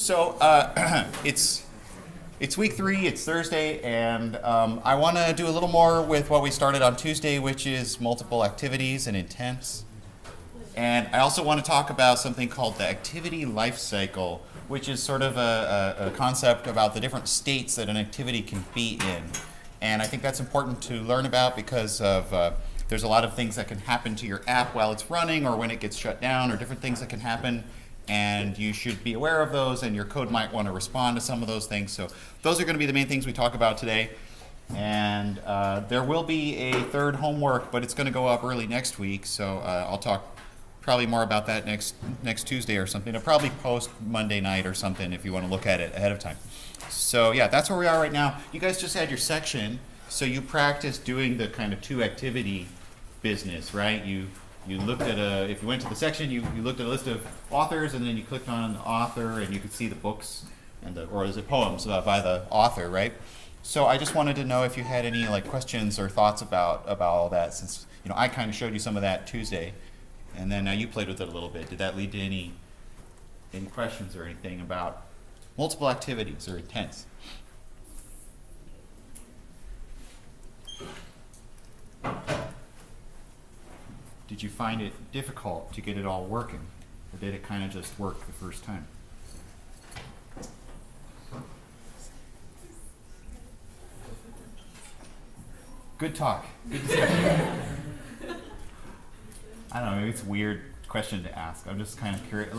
So it's week 3, it's Thursday, and I want to do a little more with what we started on Tuesday, which is multiple activities and intents. And I also want to talk about something called the activity lifecycle, which is sort of a concept about the different states that an activity can be in. And I think that's important to learn about because of there's a lot of things that can happen to your app while it's running or when it gets shut down, or different things that can happen. And you should be aware of those, and your code might want to respond to some of those things. So those are going to be the main things we talk about today. And there will be a third homework, but it's going to go up early next week. So I'll talk probably more about that next Tuesday or something. I'll probably post Monday night or something if you want to look at it ahead of time. So yeah, that's where we are right now. You guys just had your section, so you practiced doing the kind of 2-activity business, right? You looked at if you went to the section, you looked at a list of authors, and then you clicked on the author, and you could see the books, or is it poems by the author, right? So I just wanted to know if you had any questions or thoughts about all that, since I kind of showed you some of that Tuesday, and then now you played with it a little bit. Did that lead to any questions or anything about multiple activities or intents? Did you find it difficult to get it all working, or did it kind of just work the first time? Good talk. Good discussion. I don't know, maybe it's a weird question to ask. I'm just kind of curious.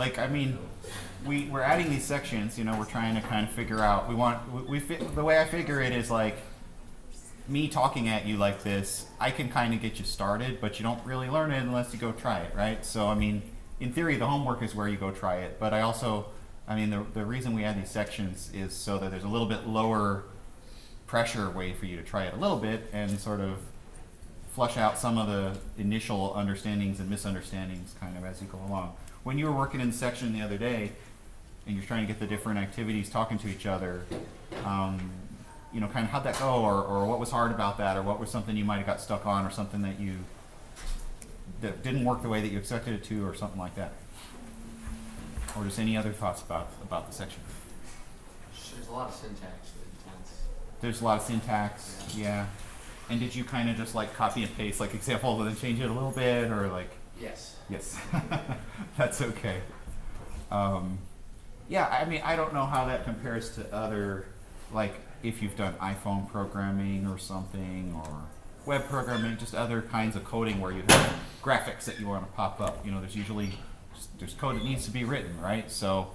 We're adding these sections, we're trying to kind of figure out, the way I figure it is me talking at you like this, I can kind of get you started, but you don't really learn it unless you go try it, right? So, in theory, the homework is where you go try it, but I also, the reason we add these sections is so that there's a little bit lower pressure way for you to try it a little bit and sort of flush out some of the initial understandings and misunderstandings kind of as you go along. When you were working in the section the other day, and you're trying to get the different activities talking to each other, kind of how'd that go, or what was hard about that, or what was something you might have got stuck on, or something that didn't work the way that you expected it to, or something like that? Or just any other thoughts about the section? There's a lot of syntax with intents. There's a lot of syntax, yeah. And did you kind of just copy and paste example and then change it a little bit, or Yes. Yes. That's okay. Yeah, I don't know how that compares to other, if you've done iPhone programming or something, or web programming, just other kinds of coding where you have graphics that you want to pop up. There's usually there's code that needs to be written, right? So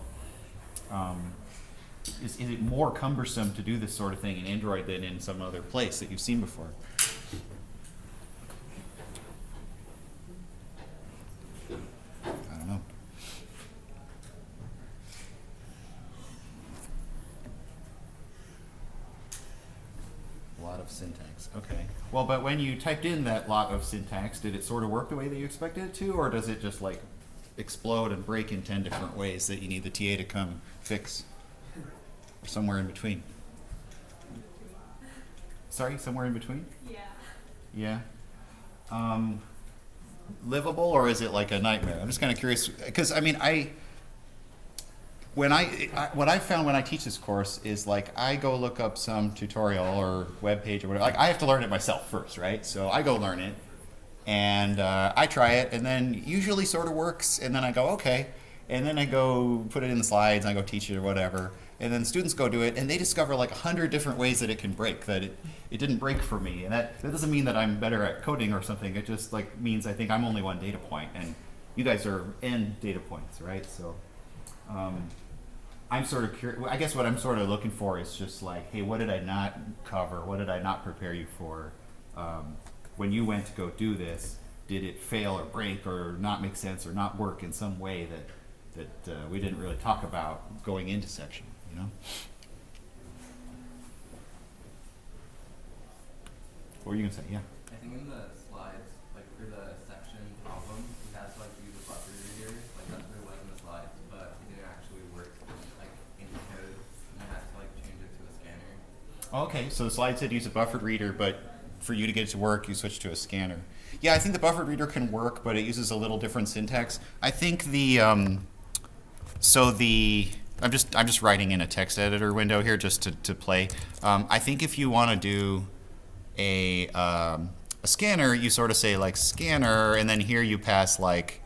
is it more cumbersome to do this sort of thing in Android than in some other place that you've seen before? I don't know. A lot of syntax. Okay. Well, but when you typed in that lot of syntax, did it sort of work the way that you expected it to, or does it just explode and break in 10 different ways that you need the TA to come fix? Or somewhere in between? Sorry, somewhere in between? Yeah. Yeah. Livable, or is it a nightmare? I'm just kind of curious, because what I found when I teach this course is I go look up some tutorial or web page or whatever. I have to learn it myself first, right? So I go learn it, and I try it, and then usually sort of works, and then I go, okay, and then I go put it in the slides, and I go teach it or whatever, and then students go do it, and they discover 100 different ways that it can break, that it didn't break for me, and that doesn't mean that I'm better at coding or something. It just means I think I'm only one data point, and you guys are n data points, right? So I'm sort of curious. I guess what I'm sort of looking for is just hey, what did I not cover? What did I not prepare you for? When you went to go do this, did it fail or break or not make sense or not work in some way that we didn't really talk about going into section, What were you going to say? Yeah. I think in the slides, for the section problem, you had to use a buffer reader. That's what it was in the slides, but it didn't actually work in code, and I had to change it to a scanner. Okay, so the slide said use a buffered reader, but for you to get it to work, you switch to a scanner. Yeah, I think the buffered reader can work, but it uses a little different syntax. I think the I'm just writing in a text editor window here just to play. I think if you want to do a scanner, you sort of say like scanner, and then here you pass like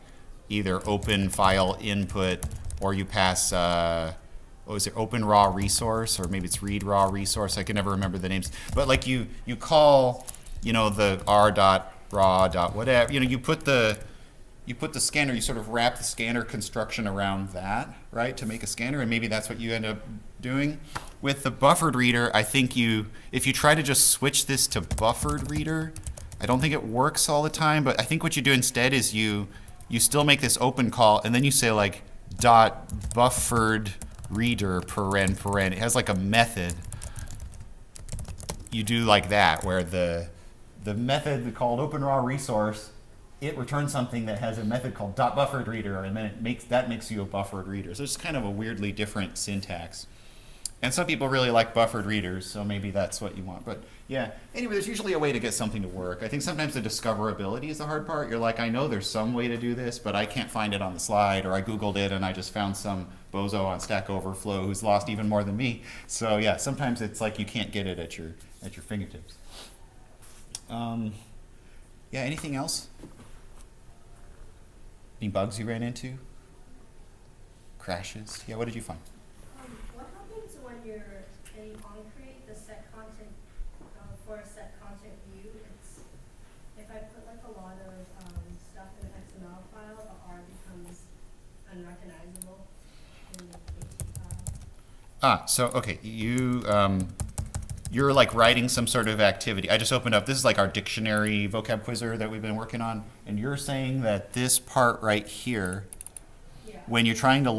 either open file input, or you pass what was it, open raw resource, or maybe it's read raw resource. I can never remember the names, but like you call, you know, the r dot raw dot whatever, you know, you put the scanner, you sort of wrap the scanner construction around that, right, to make a scanner, and maybe that's what you end up doing. With the buffered reader, I think if you try to just switch this to buffered reader, I don't think it works all the time, but I think what you do instead is you still make this open call, and then you say like dot buffered reader paren paren. It has like a method. You do like that, where the method called open raw resource, it returns something that has a method called dot buffered reader, and then that makes you a buffered reader. So it's kind of a weirdly different syntax. And some people really like buffered readers, so maybe that's what you want. But yeah, anyway, there's usually a way to get something to work. I think sometimes the discoverability is the hard part. You're like, I know there's some way to do this, but I can't find it on the slide, or I Googled it and I just found some bozo on Stack Overflow who's lost even more than me. So yeah, sometimes it's like you can't get it at your fingertips. Yeah, anything else? Any bugs you ran into? Crashes? Yeah, what did you find? What happens when you're in onCreate, the set content, for a set content view? It's, if I put like a lot of stuff in an XML file, the R becomes unrecognizable in the KT file. So okay, you're like writing some sort of activity. I just opened up, this is like our dictionary vocab quizzer that we've been working on, and you're saying that this part right here, Yeah. when you're trying to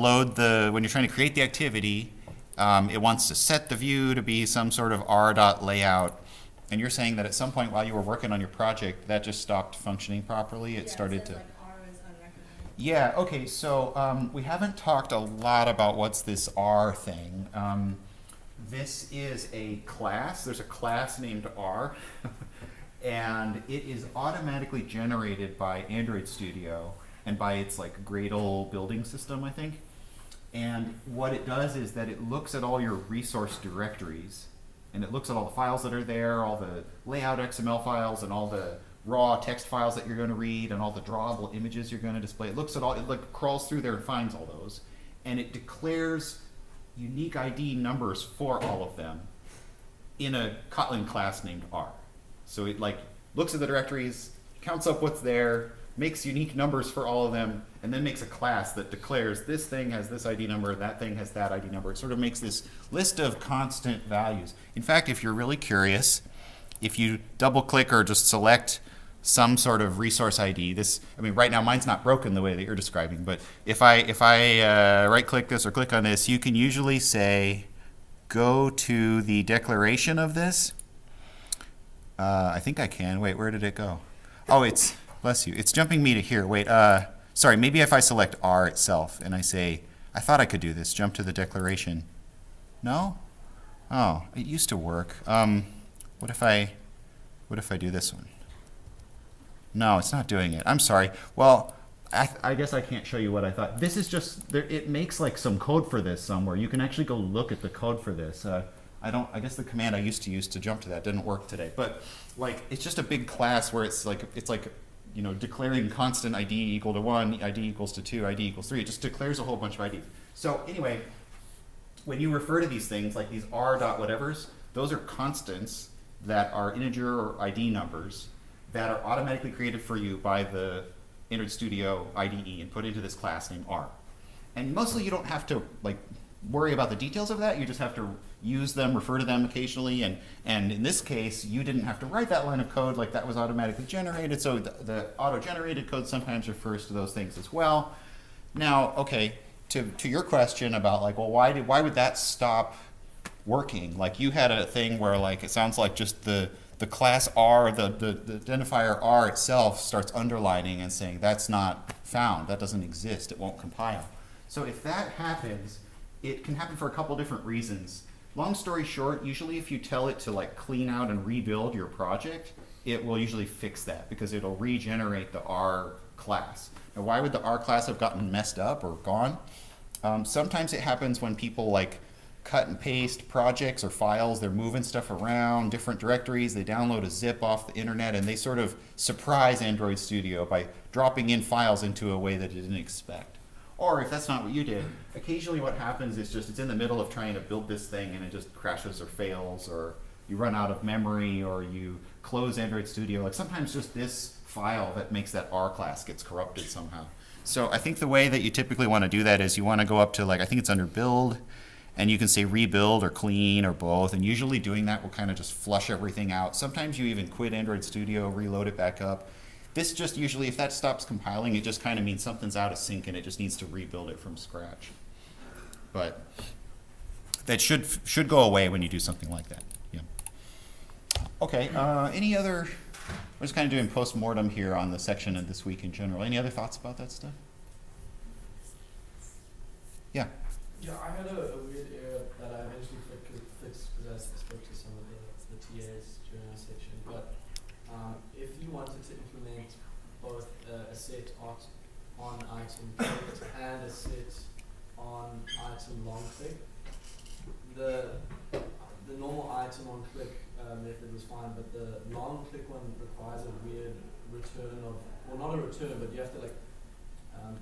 create the activity, it wants to set the view to be some sort of r.layout, and you're saying that at some point while you were working on your project, that just stopped functioning properly. It started says, to. like R is unrecognizable. Yeah. Okay. So we haven't talked a lot about what's this R thing. This is a class. There's a class named R, and it is automatically generated by Android Studio and by its like Gradle building system, I think. And what it does is that it looks at all your resource directories, and it looks at all the files that are there, all the layout XML files, and all the raw text files that you're going to read, and all the drawable images you're going to display. It looks at all, it like crawls through there and finds all those, and it declares unique ID numbers for all of them in a Kotlin class named R. So it like looks at the directories, counts up what's there, makes unique numbers for all of them, and then makes a class that declares this thing has this ID number, that thing has that ID number. It sort of makes this list of constant values. In fact, if you're really curious, if you double click or just select some sort of resource ID, right now mine's not broken the way that you're describing, but if I right click this or click on this, you can usually say, go to the declaration of this. I think I can. Wait, where did it go? Oh, it's, bless you, it's jumping me to here. Wait, sorry, maybe if I select R itself and I say, I thought I could do this, jump to the declaration. No? Oh, it used to work. What if I do this one? No, it's not doing it. I'm sorry. Well, I guess I can't show you what I thought. This is just, it makes like some code for this somewhere. You can actually go look at the code for this. I guess the command I used to use to jump to that didn't work today. But like, it's just a big class where it's like, you know, declaring constant ID equal to 1, ID equals to 2, ID equals 3. It just declares a whole bunch of IDs. So anyway, when you refer to these things, like these r dot whatevers, those are constants that are integer or ID numbers that are automatically created for you by the Android Studio IDE and put into this class named R. And mostly you don't have to like worry about the details of that. You just have to use them, refer to them occasionally, and in this case, you didn't have to write that line of code, like that was automatically generated, so the auto-generated code sometimes refers to those things as well. Now, okay, to your question about like, well, why would that stop working? Like you had a thing where like, it sounds like just the class R, the identifier R itself starts underlining and saying that's not found, that doesn't exist, it won't compile. So if that happens, it can happen for a couple different reasons. Long story short, usually if you tell it to like clean out and rebuild your project, it will usually fix that because it'll regenerate the R class. Now why would the R class have gotten messed up or gone? Sometimes it happens when people like cut and paste projects or files. They're moving stuff around, different directories. They download a zip off the internet, and they sort of surprise Android Studio by dropping in files into a way that it didn't expect. Or if that's not what you did, occasionally what happens is just it's in the middle of trying to build this thing and it just crashes or fails, or you run out of memory, or you close Android Studio. Like sometimes just this file that makes that R class gets corrupted somehow. So I think the way that you typically want to do that is you want to go up to, like, I think it's under build, and you can say rebuild or clean or both, and usually doing that will kind of just flush everything out. Sometimes you even quit Android Studio, reload it back up. This just usually, if that stops compiling, it just kind of means something's out of sync and it just needs to rebuild it from scratch. But that should go away when you do something like that. Yeah. Okay, any other, we're just kind of doing post-mortem here on the section of this week in general. Any other thoughts about that stuff? Yeah. Yeah, I had a weird error that I eventually fixed because I spoke to some of the TAs during our section. But if you wanted to implement both a set on item clicked and a set on item long click, the normal item on click method was fine, but the long click one requires a weird return of, well, not a return, but you have to like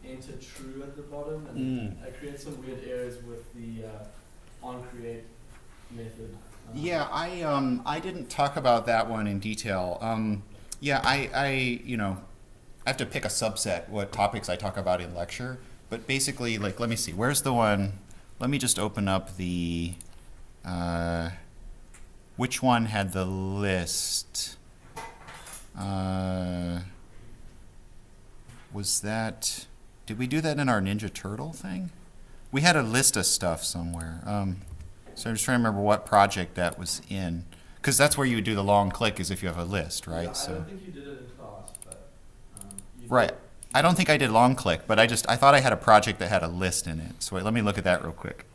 enter true at the bottom, and I create some weird errors with the onCreate method. Yeah, I didn't talk about that one in detail. Yeah, I have to pick a subset what topics I talk about in lecture, but basically, like, let me see, where's the one? Let me just open up the which one had the list? Was that, did we do that in our Ninja Turtle thing? We had a list of stuff somewhere. So I'm just trying to remember what project that was in. Because that's where you would do the long click, is if you have a list, right? Yeah, So I don't think you did it in class, but you right. did. I don't think I did long click, but I thought I had a project that had a list in it. So wait, let me look at that real quick.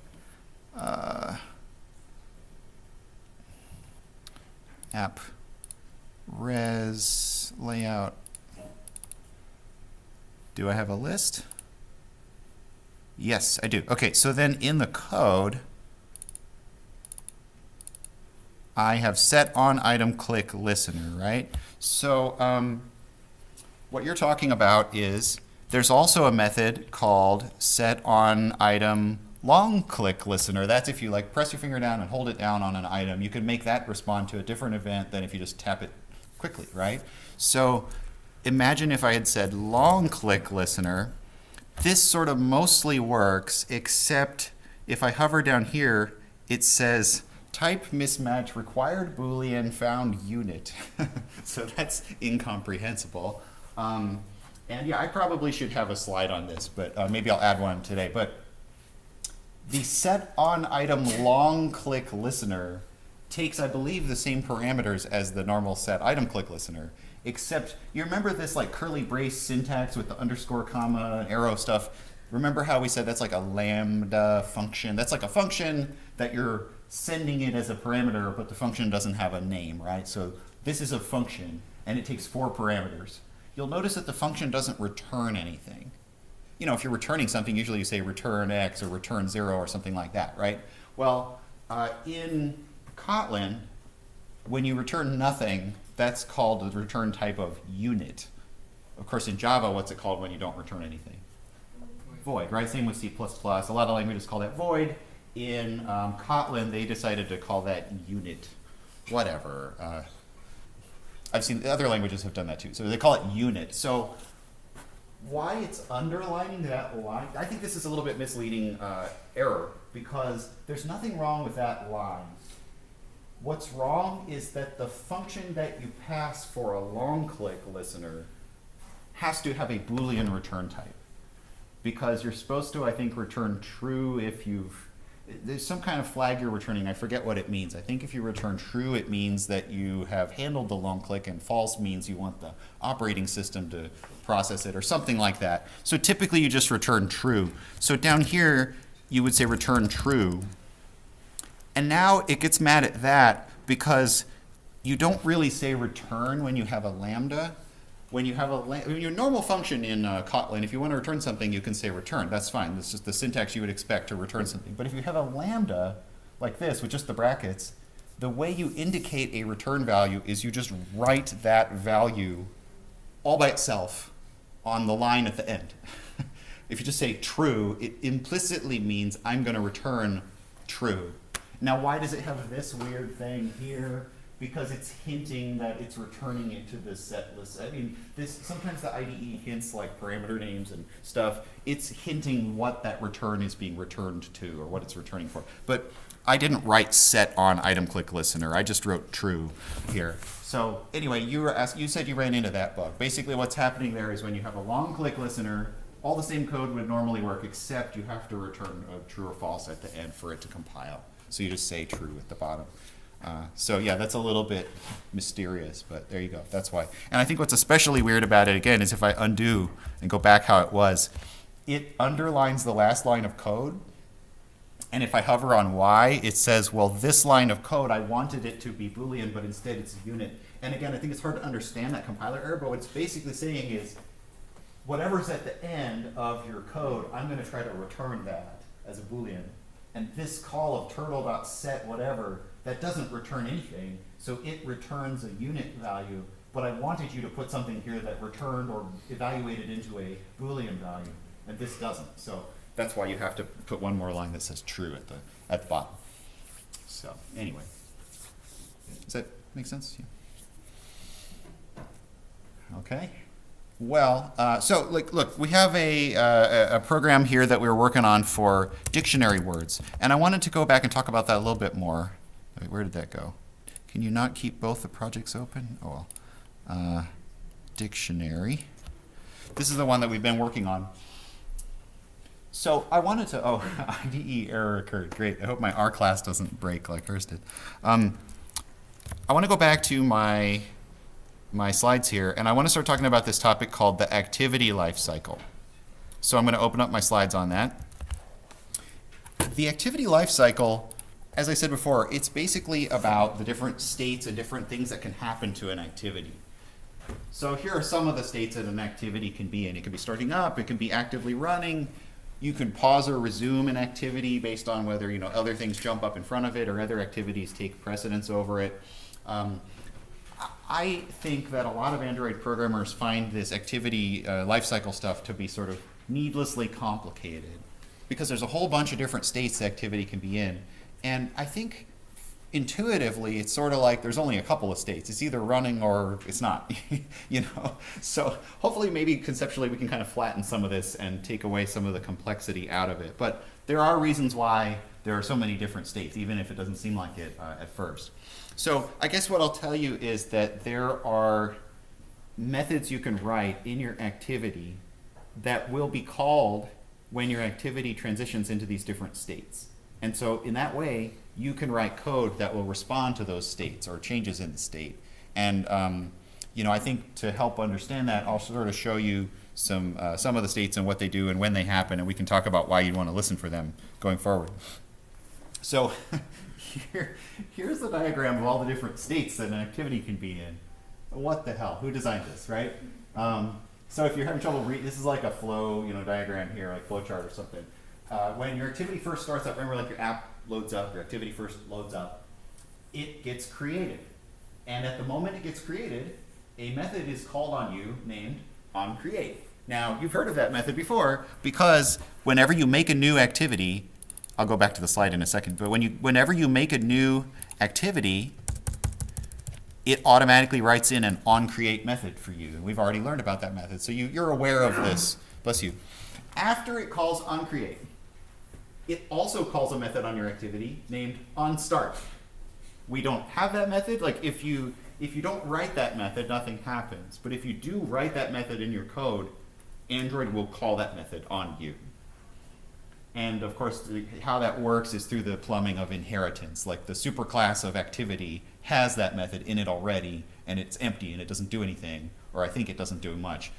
App, res, layout. Do I have a list? Yes, I do. Okay, so then in the code, I have set on item click listener, right? So what you're talking about is there's also a method called set on item long click listener. That's if you like press your finger down and hold it down on an item. You can make that respond to a different event than if you just tap it quickly, right? So imagine if I had said long click listener. This sort of mostly works, except if I hover down here, it says type mismatch required Boolean found unit. So that's incomprehensible. And yeah, I probably should have a slide on this, but maybe I'll add one today. But the set on item long click listener takes, I believe, the same parameters as the normal set item click listener, except you remember this like curly brace syntax with the underscore, comma, and arrow stuff. Remember how we said that's like a lambda function? That's like a function that you're sending it as a parameter, but the function doesn't have a name, right? So this is a function, and it takes 4 parameters. You'll notice that the function doesn't return anything. You know, if you're returning something, usually you say return X or return 0 or something like that, right? Well, in Kotlin, when you return nothing, that's called the return type of unit. Of course, in Java, what's it called when you don't return anything? Void, right? Same with C++. A lot of languages call that void. In Kotlin, they decided to call that unit. Whatever. I've seen other languages have done that too. So they call it unit. So why it's underlining that line, I think this is a little bit misleading error, because there's nothing wrong with that line. What's wrong is that the function that you pass for a long click listener has to have a Boolean return type, because you're supposed to, I think, return true if there's some kind of flag you're returning. I forget what it means. I think if you return true, it means that you have handled the long click, and false means you want the operating system to process it or something like that. So typically you just return true. So down here, you would say return true. And now it gets mad at that because you don't really say return when you have a lambda. when you have your normal function in Kotlin, if you want to return something, you can say return. That's fine. That's just the syntax you would expect to return something. But if you have a lambda like this with just the brackets, the way you indicate a return value is you just write that value all by itself on the line at the end. If you just say true, it implicitly means I'm going to return true. Now, why does it have this weird thing here? Because it's hinting that it's returning it to the set list. I mean, sometimes the IDE hints like parameter names and stuff. It's hinting what that return is being returned to or what it's returning for. But I didn't write set on item click listener. I just wrote true here. So anyway, you said you ran into that bug. Basically, what's happening there is when you have a long click listener, all the same code would normally work, except you have to return a true or false at the end for it to compile. So you just say true at the bottom. So yeah, that's a little bit mysterious, but there you go. That's why. And I think what's especially weird about it, again, is if I undo and go back how it was, it underlines the last line of code. And if I hover on Y, it says, well, this line of code, I wanted it to be Boolean, but instead it's a unit. And again, I think it's hard to understand that compiler error, but what it's basically saying is, whatever's at the end of your code, I'm going to try to return that as a Boolean. And this call of turtle.set whatever, that doesn't return anything, so it returns a unit value, but I wanted you to put something here that returned or evaluated into a Boolean value, and this doesn't. So that's why you have to put one more line that says true at the bottom. So anyway, does that make sense? Yeah. Okay. Well, so look, we have a program here that we were working on for dictionary words, and I wanted to go back and talk about that a little bit more. Wait, where did that go? Can you not keep both the projects open? Oh, well. Dictionary. This is the one that we've been working on. So I wanted to, IDE error occurred. Great. I hope my R class doesn't break like hers did. I want to go back to my slides here, and I want to start talking about this topic called the activity lifecycle. So I'm going to open up my slides on that. The activity lifecycle, as I said before, it's basically about the different states and different things that can happen to an activity. So here are some of the states that an activity can be in. It can be starting up, it can be actively running. You can pause or resume an activity based on whether other things jump up in front of it or other activities take precedence over it. I think that a lot of Android programmers find this activity lifecycle stuff to be sort of needlessly complicated because there's a whole bunch of different states the activity can be in. And I think intuitively it's sort of like there's only a couple of states. It's either running or it's not, So hopefully maybe conceptually we can kind of flatten some of this and take away some of the complexity out of it. But there are reasons why there are so many different states, even if it doesn't seem like it at first. So I guess what I'll tell you is that there are methods you can write in your activity that will be called when your activity transitions into these different states. And so in that way, you can write code that will respond to those states or changes in the state. And I think to help understand that, I'll sort of show you some of the states and what they do and when they happen, and we can talk about why you'd want to listen for them going forward. So here's the diagram of all the different states that an activity can be in. What the hell? Who designed this, right? So if you're having trouble reading, this is like a flow diagram here, like flow chart or something. When your activity first starts up, remember like your app loads up, your activity first loads up, it gets created. And at the moment it gets created, a method is called on you named onCreate. Now, you've heard of that method before because whenever you make a new activity, I'll go back to the slide in a second, but whenever you make a new activity, it automatically writes in an onCreate method for you. And we've already learned about that method, so you're aware of this. Bless you. After it calls onCreate, it also calls a method on your activity named onStart. We don't have that method. Like if you don't write that method, nothing happens. But if you do write that method in your code, Android will call that method on you. And of course, how that works is through the plumbing of inheritance. Like the superclass of activity has that method in it already, and it's empty and it doesn't do anything, or I think it doesn't do much.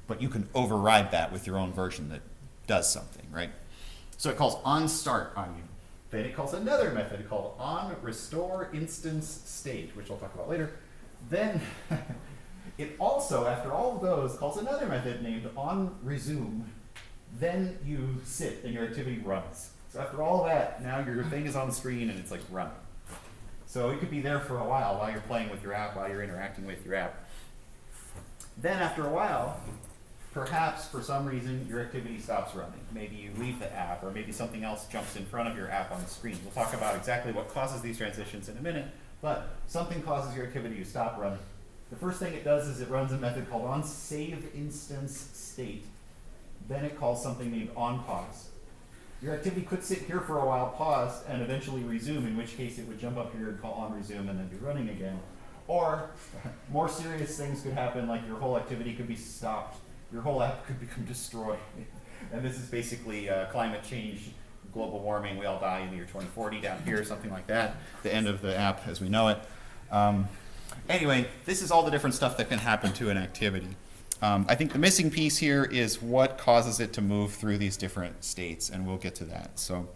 But you can override that with your own version that does something, right? So it calls onStart on you. Then it calls another method called onRestore instance state, which I'll talk about later. Then It also, after all of those, calls another method named onResume. Then you sit and your activity runs. So after all of that, now your thing is on the screen and it's like running. So it could be there for a while you're playing with your app, while you're interacting with your app. Then after a while, perhaps for some reason your activity stops running. Maybe you leave the app, or maybe something else jumps in front of your app on the screen. We'll talk about exactly what causes these transitions in a minute, but something causes your activity to stop running. The first thing it does is it runs a method called onSaveInstanceState. Then it calls something named onPause. Your activity could sit here for a while, pause, and eventually resume, in which case it would jump up here and call onResume and then be running again. Or more serious things could happen, like your whole activity could be stopped. Your whole app could become destroyed. And this is basically climate change, global warming, we all die in the year 2040 down here, something like that, the end of the app as we know it. Anyway, this is all the different stuff that can happen to an activity. I think the missing piece here is what causes it to move through these different states, and we'll get to that. So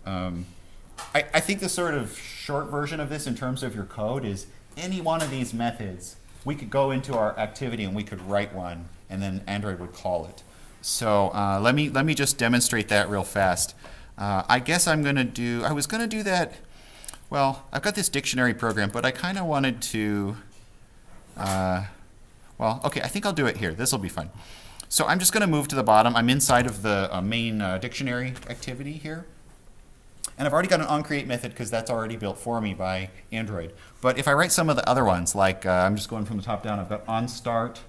I think the sort of short version of this in terms of your code is any one of these methods, we could go into our activity and we could write one, and then Android would call it. So let me just demonstrate that real fast. I guess I was going to do that. Well, I've got this dictionary program, but I kind of wanted to, well, okay, I think I'll do it here. This will be fun. So I'm just going to move to the bottom. I'm inside of the main dictionary activity here. And I've already got an onCreate method because that's already built for me by Android. But if I write some of the other ones, like I'm just going from the top down, I've got onStart.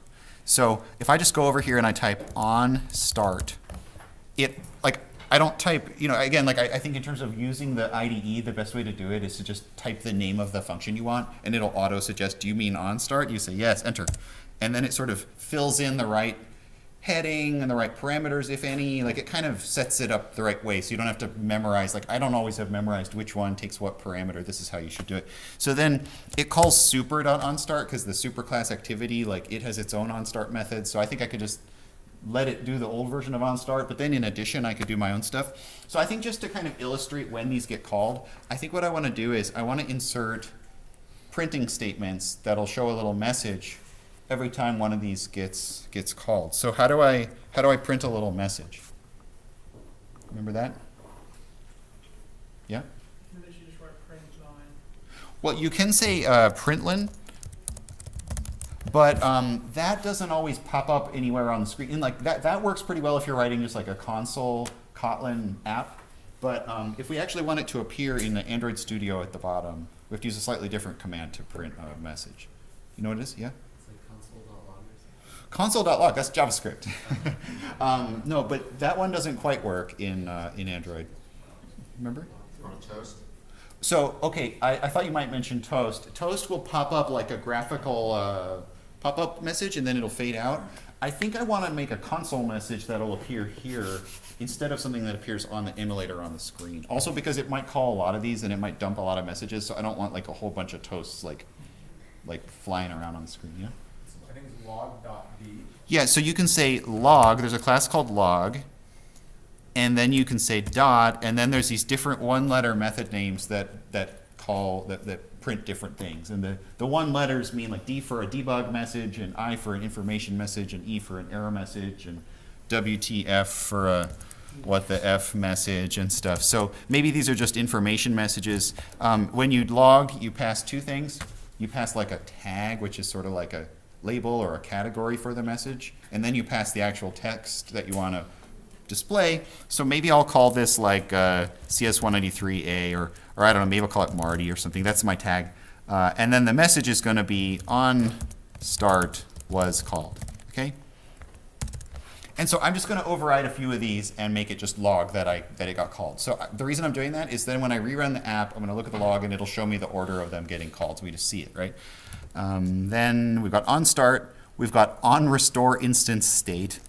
So if I just go over here and I type onStart, I don't type, again, I think in terms of using the IDE, the best way to do it is to just type the name of the function you want, and it'll auto-suggest, do you mean onStart? You say yes, enter. And then it sort of fills in the right heading and the right parameters, if any. It kind of sets it up the right way, so you don't have to memorize. I don't always have memorized which one takes what parameter. This is how you should do it. So then it calls super.onStart, because the superclass activity, it has its own onStart method. So I think I could just let it do the old version of onStart, but then in addition I could do my own stuff. So I think just to kind of illustrate when these get called, I think what I want to do is I want to insert printing statements that'll show a little message every time one of these gets called. So how do I print a little message? Remember that? Yeah? Maybe you just write print line. Well, you can say println, but that doesn't always pop up anywhere on the screen. And that works pretty well if you're writing just like a console Kotlin app. But if we actually want it to appear in the Android Studio at the bottom, we have to use a slightly different command to print a message. You know what it is? Yeah? It's like console.log or something. Console.log, that's JavaScript. No, but that one doesn't quite work in Android. Remember? On Toast? So, okay, I thought you might mention Toast. Toast will pop up like a graphical pop-up message, and then it'll fade out. I think I want to make a console message that'll appear here instead of something that appears on the emulator on the screen. Also because it might call a lot of these and it might dump a lot of messages, so I don't want a whole bunch of toasts like flying around on the screen. Yeah? I think it's log.b. Yeah, so you can say log, there's a class called log, and then you can say dot, and then there's these different one-letter method names that print different things. And the one letters mean D for a debug message, and I for an information message, and E for an error message, and WTF for a what the F message and stuff. So maybe these are just information messages. When you log, you pass two things. You pass a tag, which is sort of like a label or a category for the message, and then you pass the actual text that you want to display. So maybe I'll call this CS193A, or I don't know, maybe I'll call it Marty or something. That's my tag. And then the message is going to be onStart was called. Okay? And so I'm just going to override a few of these and make it just log that it got called. So the reason I'm doing that is then when I rerun the app, I'm going to look at the log and it'll show me the order of them getting called, so we just see it, right? Then we've got onStart, we've got onRestore instance state,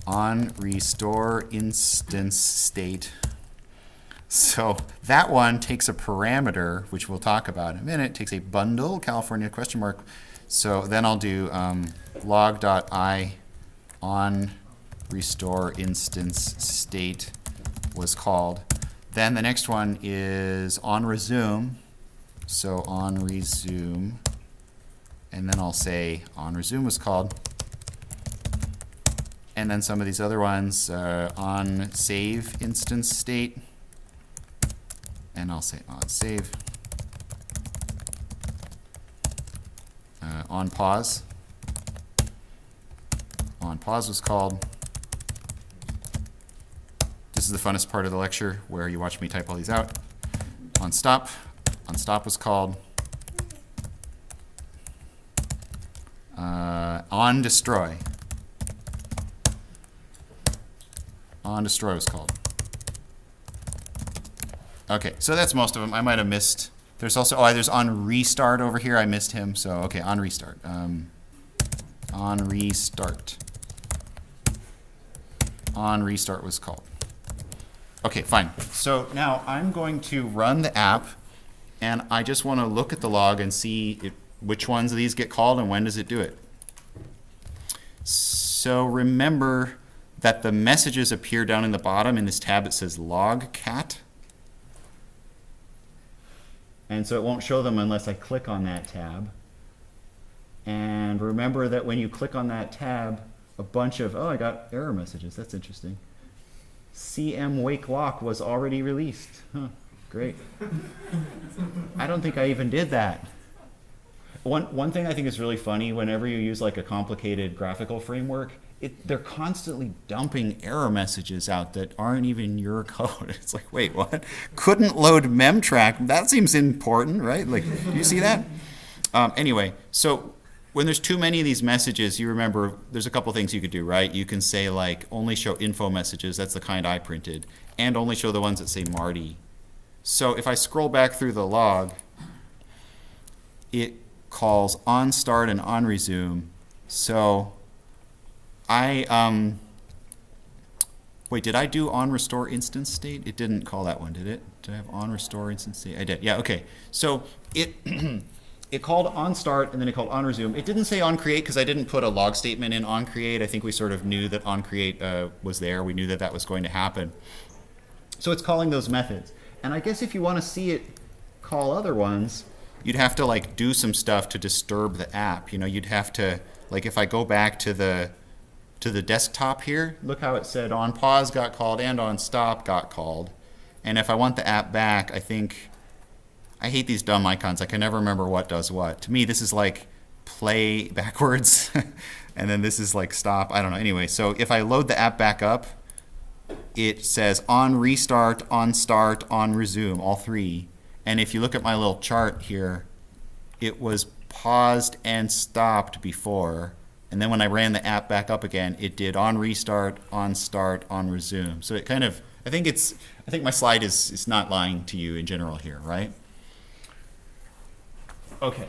onRestore instance state. So that one takes a parameter, which we'll talk about in a minute, takes a bundle, California question mark. So then I'll do log.I onRestore instance state was called. Then the next one is onResume. So onResume and then I'll say onResume was called. And then some of these other ones, on save instance state, and I'll say on save. On pause. On pause was called. This is the funnest part of the lecture where you watch me type all these out. On stop. On stop was called. On destroy. On destroy was called. Okay, so that's most of them. I might have missed. There's also, there's on restart over here. I missed him. So, okay, on restart. On restart. On restart was called. Okay, fine. So now I'm going to run the app, and I just want to look at the log and see which ones of these get called and when does it do it. So remember that the messages appear down in the bottom in this tab that says log cat. And so it won't show them unless I click on that tab. And remember that when you click on that tab, a bunch of, I got error messages. That's interesting. CM wake lock was already released. Huh, great. I don't think I even did that. One thing I think is really funny, whenever you use like a complicated graphical framework, they're constantly dumping error messages out that aren't even your code. It's like, wait, what? Couldn't load memtrack. That seems important, right? Like, do you see that? Anyway, so when there's too many of these messages, you remember there's a couple things you could do, right? You can say like only show info messages, that's the kind I printed, and only show the ones that say Marty. So if I scroll back through the log, it calls onStart and onResume. So wait, did I do onRestore instance state? It didn't call that one, did it? Did I have onRestore instance state? I did, yeah, okay. So it it called onStart and then it called onResume. It didn't say onCreate because I didn't put a log statement in onCreate. I think we sort of knew that onCreate was there. We knew that that was going to happen. So it's calling those methods. And I guess if you want to see it call other ones, you'd have to like do some stuff to disturb the app. You know, you'd have to, like if I go back to the desktop here, look how it said onPause got called and onStop got called. And if I want the app back, I hate these dumb icons. I can never remember what does what. To me, this is like play backwards, and then this is like stop. I don't know. Anyway, so if I load the app back up, it says onRestart, onStart, onResume, all three. And if you look at my little chart here, it was paused and stopped before. And then when I ran the app back up again, it did onRestart, onStart, onResume. So it kind of, I think my slide is not lying to you in general here, right? Okay,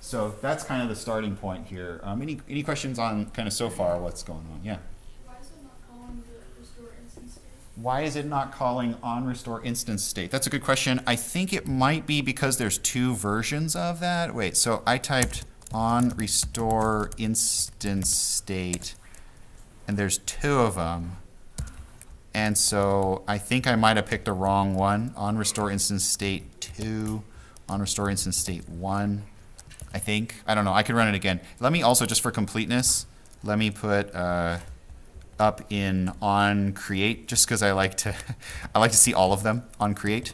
so that's kind of the starting point here. Any questions on kind of so far what's going on? Yeah? Why is it not calling the restore instance state? Why is it not calling onRestore instance state? That's a good question. I think it might be because there's two versions of that. Wait, so I typed onRestore instance state, and there's two of them. And so I think I might have picked a wrong one. OnRestore instance state 2, OnRestore instance state 1, I think. I don't know. I can run it again. Let me also, just for completeness, let me put up in onCreate, just because I like to see all of them. onCreate.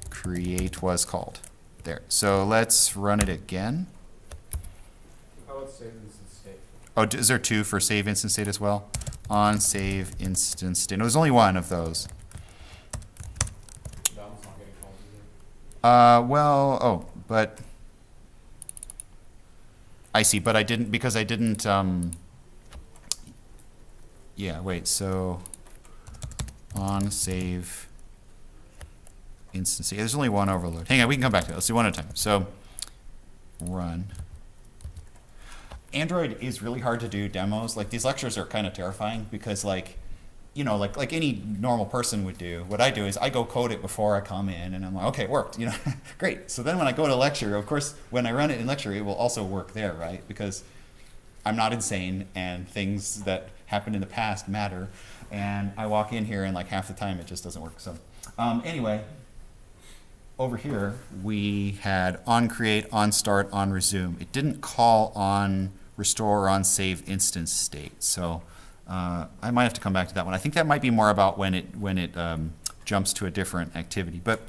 Create was called. There. So let's run it again. How about save instance state? Oh, is there two for save instance state as well? On save instance state. No, there's only one of those. That one's not getting called either. But I see, but I didn't, because I didn't, yeah, wait, so on save instance state. There's only one overload. Hang on, we can come back to it. Let's do one at a time. So run. Android is really hard to do demos. Like, these lectures are kind of terrifying because, like, you know, like any normal person would do. What I do is I go code it before I come in, and I'm like, okay, it worked, you know, great. So then when I go to lecture, of course, when I run it in lecture, it will also work there, right? Because I'm not insane, and things that happened in the past matter. And I walk in here, and like half the time, it just doesn't work. So anyway, over here, we had onCreate, onStart, onResume. It didn't call onRestore or onSave instance state. So I might have to come back to that one. I think that might be more about when it jumps to a different activity. But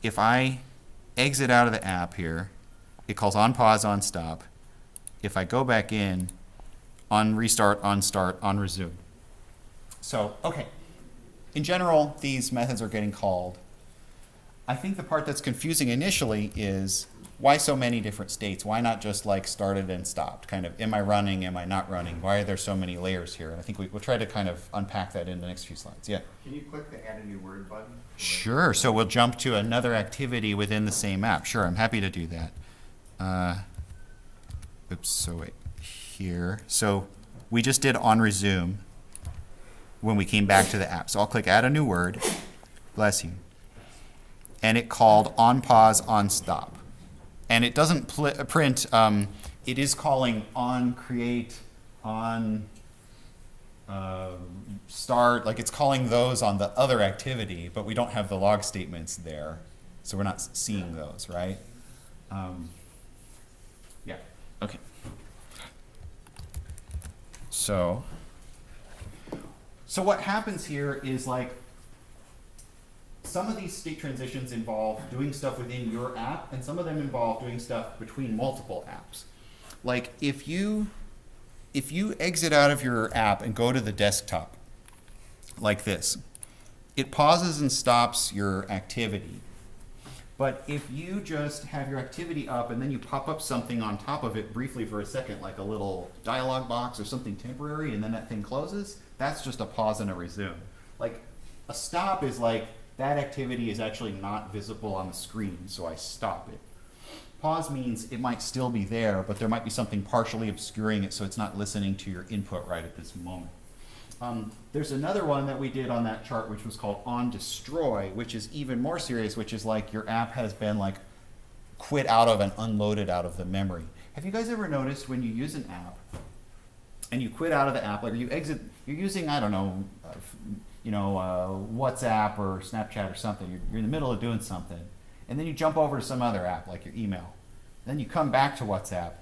if I exit out of the app here, it calls onPause, onStop. If I go back in, onRestart, onStart, onResume. So, okay. In general, these methods are getting called. I think the part that's confusing initially is why so many different states? Why not just like started and stopped? Kind of, am I running, am I not running? Why are there so many layers here? And I think we'll try to kind of unpack that in the next few slides. Yeah? Can you click the add a new word button? Sure. So we'll jump to another activity within the same app. Sure, I'm happy to do that. Oops, so wait, here. So we just did onResume when we came back to the app. So I'll click add a new word. Bless you. And it called onPause, onStop. And it doesn't print, it is calling onCreate, onStart, like it's calling those on the other activity, but we don't have the log statements there. So we're not seeing those, right? Yeah, okay. So what happens here is like, some of these state transitions involve doing stuff within your app, and some of them involve doing stuff between multiple apps. Like if you exit out of your app and go to the desktop, like this, it pauses and stops your activity. But if you just have your activity up and then you pop up something on top of it briefly for a second, like a little dialog box or something temporary, and then that thing closes, that's just a pause and a resume. Like a stop is like, that activity is actually not visible on the screen, so I stop it. Pause means it might still be there, but there might be something partially obscuring it so it's not listening to your input right at this moment. There's another one that we did on that chart which was called onDestroy, which is even more serious, which is like your app has been like quit out of and unloaded out of the memory. Have you guys ever noticed when you use an app and you quit out of the app, like you exit, you're using, I don't know, WhatsApp or Snapchat or something. You're in the middle of doing something, and then you jump over to some other app like your email. Then you come back to WhatsApp.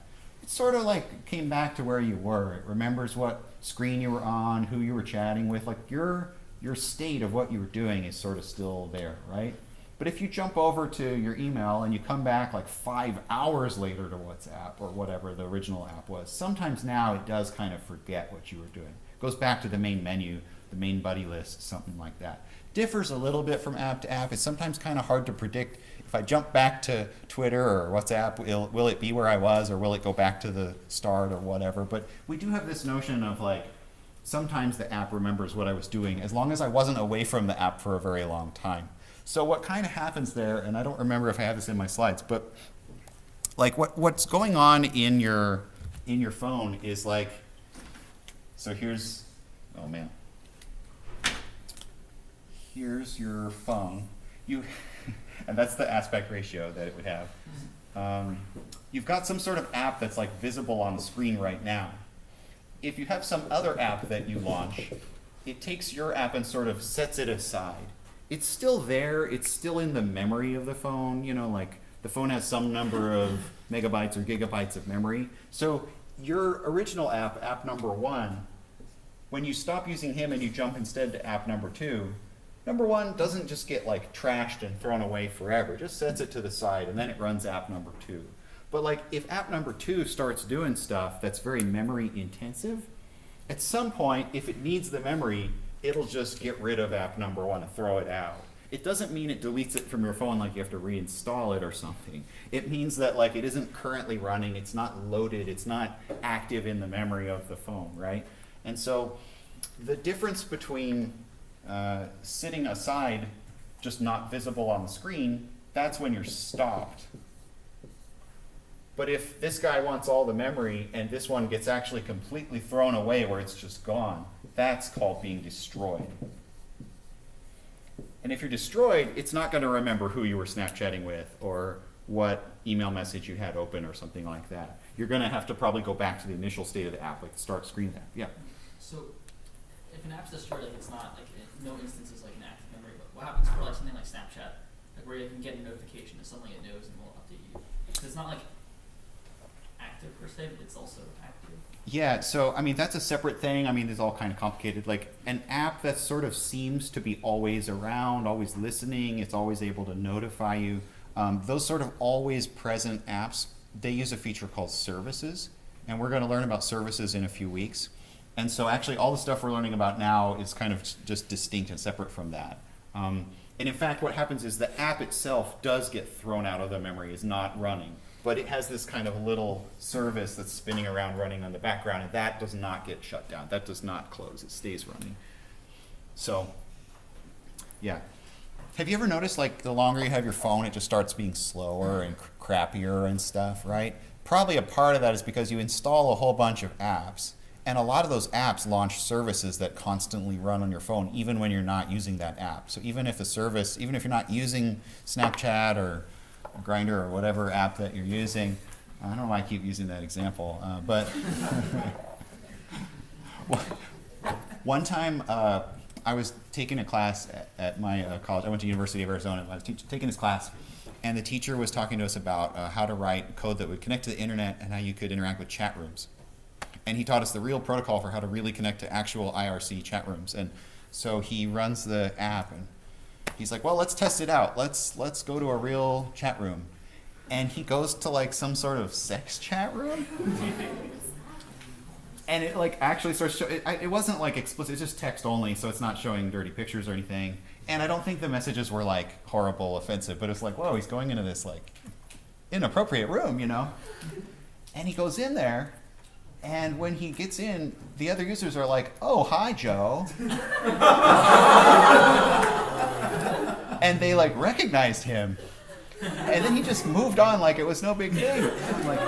It's sort of like came back to where you were. It remembers what screen you were on, who you were chatting with. Like your state of what you were doing is sort of still there, right? But if you jump over to your email and you come back like 5 hours later to WhatsApp or whatever the original app was, sometimes now it does kind of forget what you were doing. It goes back to the main menu, the main buddy list, something like that. Differs a little bit from app to app. It's sometimes kind of hard to predict. If I jump back to Twitter or WhatsApp, will it be where I was, or will it go back to the start or whatever? But we do have this notion of like, sometimes the app remembers what I was doing as long as I wasn't away from the app for a very long time. So what kind of happens there, and I don't remember if I have this in my slides, but like what's going on in your phone is like, so here's, oh man. Here's your phone. And that's the aspect ratio that it would have. You've got some sort of app that's like visible on the screen right now. If you have some other app that you launch, it takes your app and sort of sets it aside. It's still there. It's still in the memory of the phone. You know, like the phone has some number of megabytes or gigabytes of memory. So your original app, app number 1, when you stop using him and you jump instead to app number 2, number 1 doesn't just get like trashed and thrown away forever. It just sets it to the side and then it runs app number 2. But like if app number 2 starts doing stuff that's very memory intensive, at some point, if it needs the memory, it'll just get rid of app number 1 and throw it out. It doesn't mean it deletes it from your phone like you have to reinstall it or something. It means that like it isn't currently running, it's not loaded, it's not active in the memory of the phone, right? And so the difference between sitting aside, just not visible on the screen, that's when you're stopped. But if this guy wants all the memory and this one gets actually completely thrown away where it's just gone, that's called being destroyed. And if you're destroyed, it's not going to remember who you were Snapchatting with or what email message you had open or something like that. You're going to have to probably go back to the initial state of the app, like the start screen app. Yeah. So if an app's destroyed, like it's not like no instance is like an active memory. But what happens for like something like Snapchat? like where you can get a notification of something it knows and will update you. 'Cause it's not like active per se, but it's also active. Yeah, so I mean that's a separate thing. I mean it's all kind of complicated. Like an app that sort of seems to be always around, always listening, it's always able to notify you. Those sort of always present apps, they use a feature called services, and we're going to learn about services in a few weeks. And so actually all the stuff we're learning about now is kind of just distinct and separate from that. And in fact what happens is the app itself does get thrown out of the memory, is not running. But it has this kind of little service that's spinning around running on the background, and that does not get shut down. That does not close. It stays running. So, yeah. Have you ever noticed, like, the longer you have your phone, it just starts being slower and crappier and stuff, right? Probably a part of that is because you install a whole bunch of apps, and a lot of those apps launch services that constantly run on your phone, even when you're not using that app. So even if a service, even if you're not using Snapchat or Grinder or whatever app that you're using. I don't know why I keep using that example, but one time I was taking a class at my college. I went to University of Arizona. I was taking this class, and the teacher was talking to us about how to write code that would connect to the internet and how you could interact with chat rooms. And he taught us the real protocol for how to really connect to actual IRC chat rooms. And so he runs the app, and he's like, well, let's test it out. Let's go to a real chat room. And he goes to like some sort of sex chat room. And it like actually starts showing, it wasn't like explicit, it's just text only, so it's not showing dirty pictures or anything. And I don't think the messages were like horrible, offensive, but it's like, whoa, he's going into this like inappropriate room, you know? And he goes in there, and when he gets in, the other users are like, oh, hi, Joe. And they like recognized him, and then he just moved on like it was no big thing. I'm like,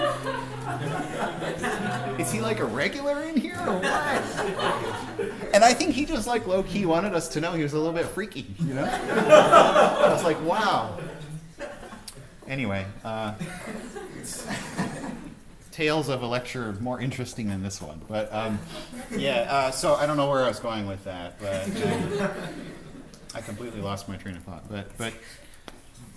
is he like a regular in here or what? And I think he just like low key wanted us to know he was a little bit freaky, you know? I was like, wow. Anyway, tales of a lecture more interesting than this one, but so I don't know where I was going with that, but. I completely lost my train of thought, but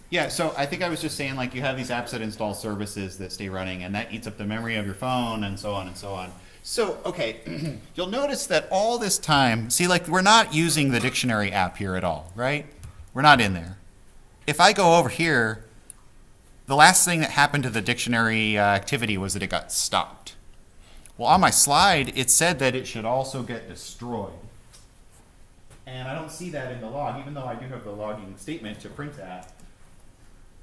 yeah, so I think I was just saying, like, you have these apps that install services that stay running, and that eats up the memory of your phone, and so on and so on. So, okay, you'll notice that all this time, see, like, we're not using the dictionary app here at all, right? We're not in there. If I go over here, the last thing that happened to the dictionary activity was that it got stopped. Well, on my slide, it said that it should also get destroyed. And I don't see that in the log, even though I do have the logging statement to print that.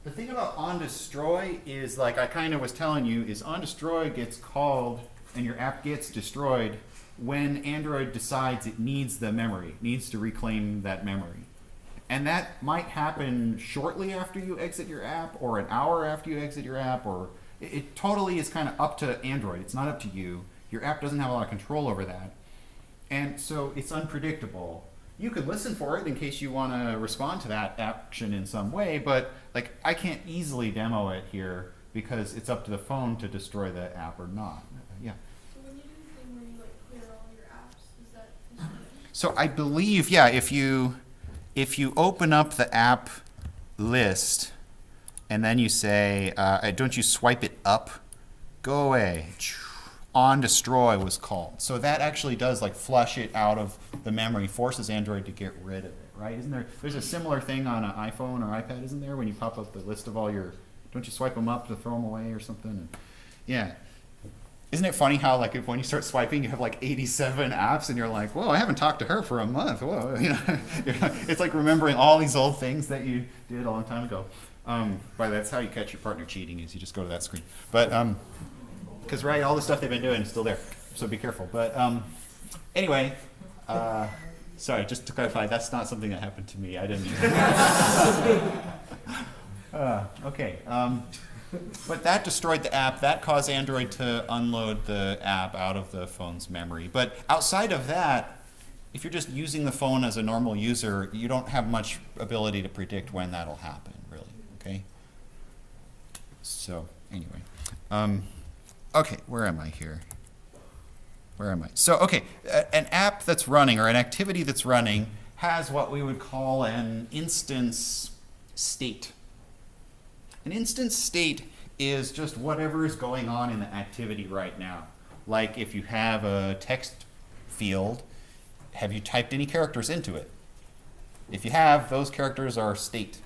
The thing about onDestroy is, like I kind of was telling you, is onDestroy gets called and your app gets destroyed when Android decides it needs the memory, needs to reclaim that memory. And that might happen shortly after you exit your app, or an hour after you exit your app, or it totally is kind of up to Android. It's not up to you. Your app doesn't have a lot of control over that. And so it's unpredictable. You could listen for it in case you want to respond to that action in some way, but like I can't easily demo it here because it's up to the phone to destroy the app or not. Yeah. So when you do the thing where you like clear all your apps, is that destroyed? So I believe, yeah, if you open up the app list and then you say, don't you swipe it up, go away. onDestroy was called. So that actually does like flush it out of the memory, forces Android to get rid of it, right? Isn't there's a similar thing on an iPhone or iPad, isn't there? When you pop up the list of all your, don't you swipe them up to throw them away or something? And, yeah. Isn't it funny how like if when you start swiping, you have like 87 apps and you're like, whoa, I haven't talked to her for a month. Whoa, you know, it's like remembering all these old things that you did a long time ago. That's how you catch your partner cheating, is you just go to that screen. But because right, all the stuff they've been doing is still there, so be careful. But anyway, sorry, just to clarify, that's not something that happened to me. I didn't. Okay, but that destroyed the app. That caused Android to unload the app out of the phone's memory. But outside of that, if you're just using the phone as a normal user, you don't have much ability to predict when that'll happen, really. Okay. So anyway. Okay, where am I here? Where am I? So, okay, an app that's running or an activity that's running has what we would call an instance state. An instance state is just whatever is going on in the activity right now. Like if you have a text field, have you typed any characters into it? If you have, those characters are state.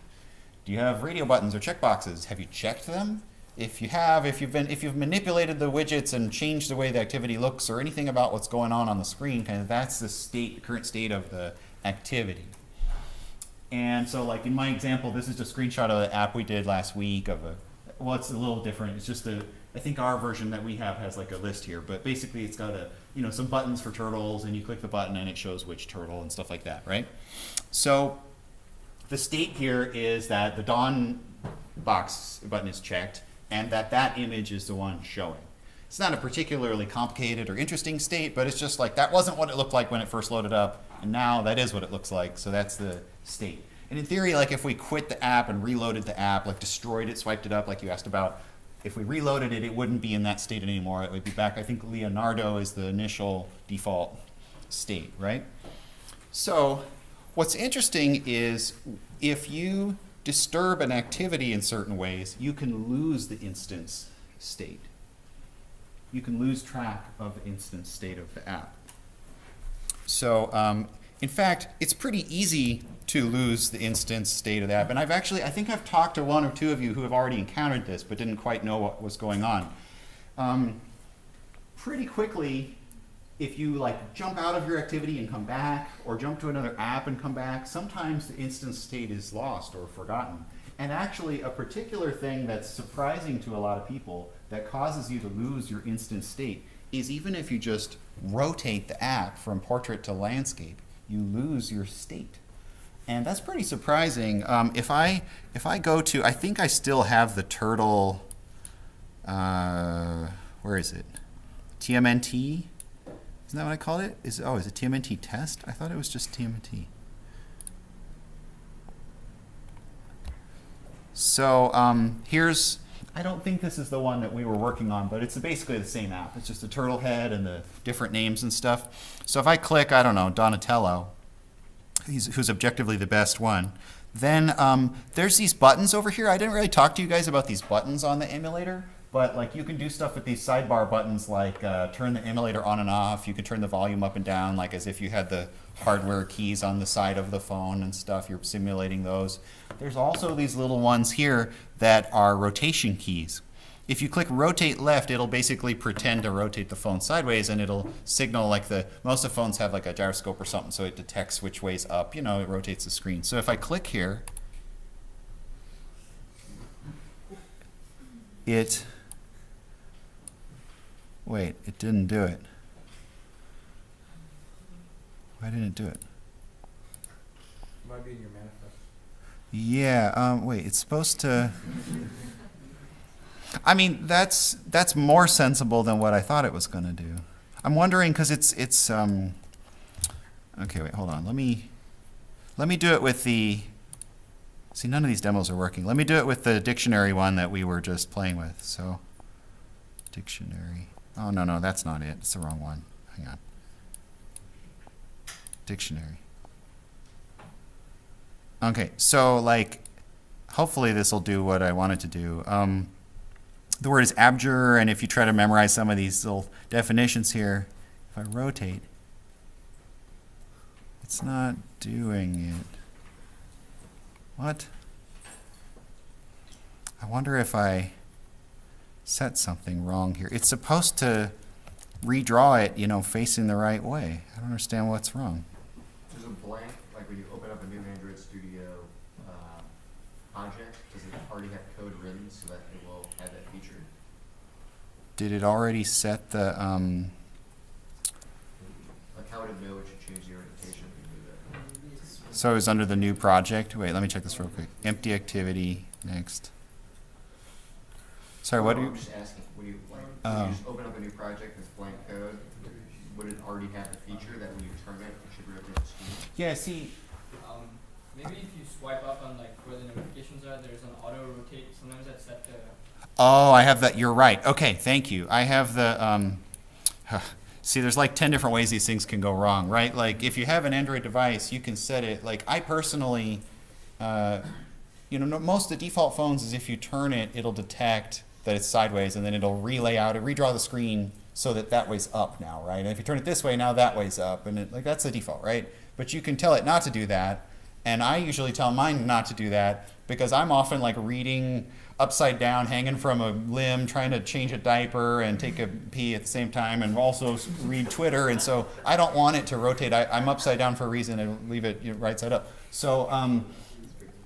Do you have radio buttons or checkboxes? Have you checked them? If you have, if you've manipulated the widgets and changed the way the activity looks or anything about what's going on the screen, kind of that's the state, current state of the activity. And so like in my example, this is just a screenshot of the app we did last week of well, it's a little different. It's just I think our version that we have has like a list here, but basically it's got some buttons for turtles, and you click the button and it shows which turtle and stuff like that, right? So the state here is that the Dawn box button is checked, and that image is the one showing. It's not a particularly complicated or interesting state, but it's just like that wasn't what it looked like when it first loaded up, and now that is what it looks like, so that's the state. And in theory, like if we quit the app and reloaded the app, like destroyed it, swiped it up like you asked about, if we reloaded it, it wouldn't be in that state anymore. It would be back, I think Leonardo is the initial default state, right? So what's interesting is if you disturb an activity in certain ways, you can lose the instance state. You can lose track of the instance state of the app. So in fact, it's pretty easy to lose the instance state of the app. And I think I've talked to one or two of you who have already encountered this but didn't quite know what was going on. Pretty quickly, if you like jump out of your activity and come back, or jump to another app and come back, sometimes the instance state is lost or forgotten. And actually, a particular thing that's surprising to a lot of people that causes you to lose your instance state is even if you just rotate the app from portrait to landscape, you lose your state. And that's pretty surprising. If I go to, I think I still have the turtle, where is it? TMNT? Isn't that what I called it? Is it TMNT test? I thought it was just TMNT. So I don't think this is the one that we were working on, but it's basically the same app. It's just the turtle head and the different names and stuff. So if I click, I don't know, Donatello, who's objectively the best one, then there's these buttons over here. I didn't really talk to you guys about these buttons on the emulator, but like you can do stuff with these sidebar buttons like turn the emulator on and off. You can turn the volume up and down like as if you had the hardware keys on the side of the phone and stuff. You're simulating those. There's also these little ones here that are rotation keys. If you click rotate left, it'll basically pretend to rotate the phone sideways, and it'll signal like most of phones have like a gyroscope or something, so it detects which way's up. It rotates the screen. So if I click here, it didn't do it. Why didn't it do it? Might be in your manifest. Yeah, it's supposed to. I mean, that's more sensible than what I thought it was going to do. I'm wondering because it's okay, wait, hold on. Let me do it with the. See, none of these demos are working. Let me do it with the dictionary one that we were just playing with. So, dictionary. Oh no, that's not it. It's the wrong one. Hang on. Dictionary. Okay, so like, hopefully this will do what I want it to do. The word is abjure, and if you try to memorize some of these little definitions here, if I rotate, it's not doing it. What? I wonder if I set something wrong here. It's supposed to redraw it, facing the right way. I don't understand what's wrong. There's a blank, like when you open up a new Android Studio project, does it already have code written so that it will have that feature? Did it already set the, Like how would it know it should change the orientation if you do that? so it was under the new project? Wait, let me check this real quick. Empty activity, next. Sorry, what do you? I'm just asking, when you just open up a new project with blank code, would it already have the feature that when you turn it, it should rotate the screen? Yeah, see, Maybe if you swipe up on like where the notifications are, there's an auto rotate. Sometimes that's set to. oh, I have that. You're right. Okay, thank you. I have the, see, there's like 10 different ways these things can go wrong, right? Like if you have an Android device, you can set it, like I personally most of the default phones is if you turn it, it'll detect that it's sideways, and then it'll relay out, redraw the screen so that that way's up now, right? And if you turn it this way, now that way's up, and that's the default, right? But you can tell it not to do that, and I usually tell mine not to do that because I'm often like reading upside down, hanging from a limb, trying to change a diaper and take a pee at the same time, and also read Twitter, and so I don't want it to rotate. I'm upside down for a reason, and leave it right side up. So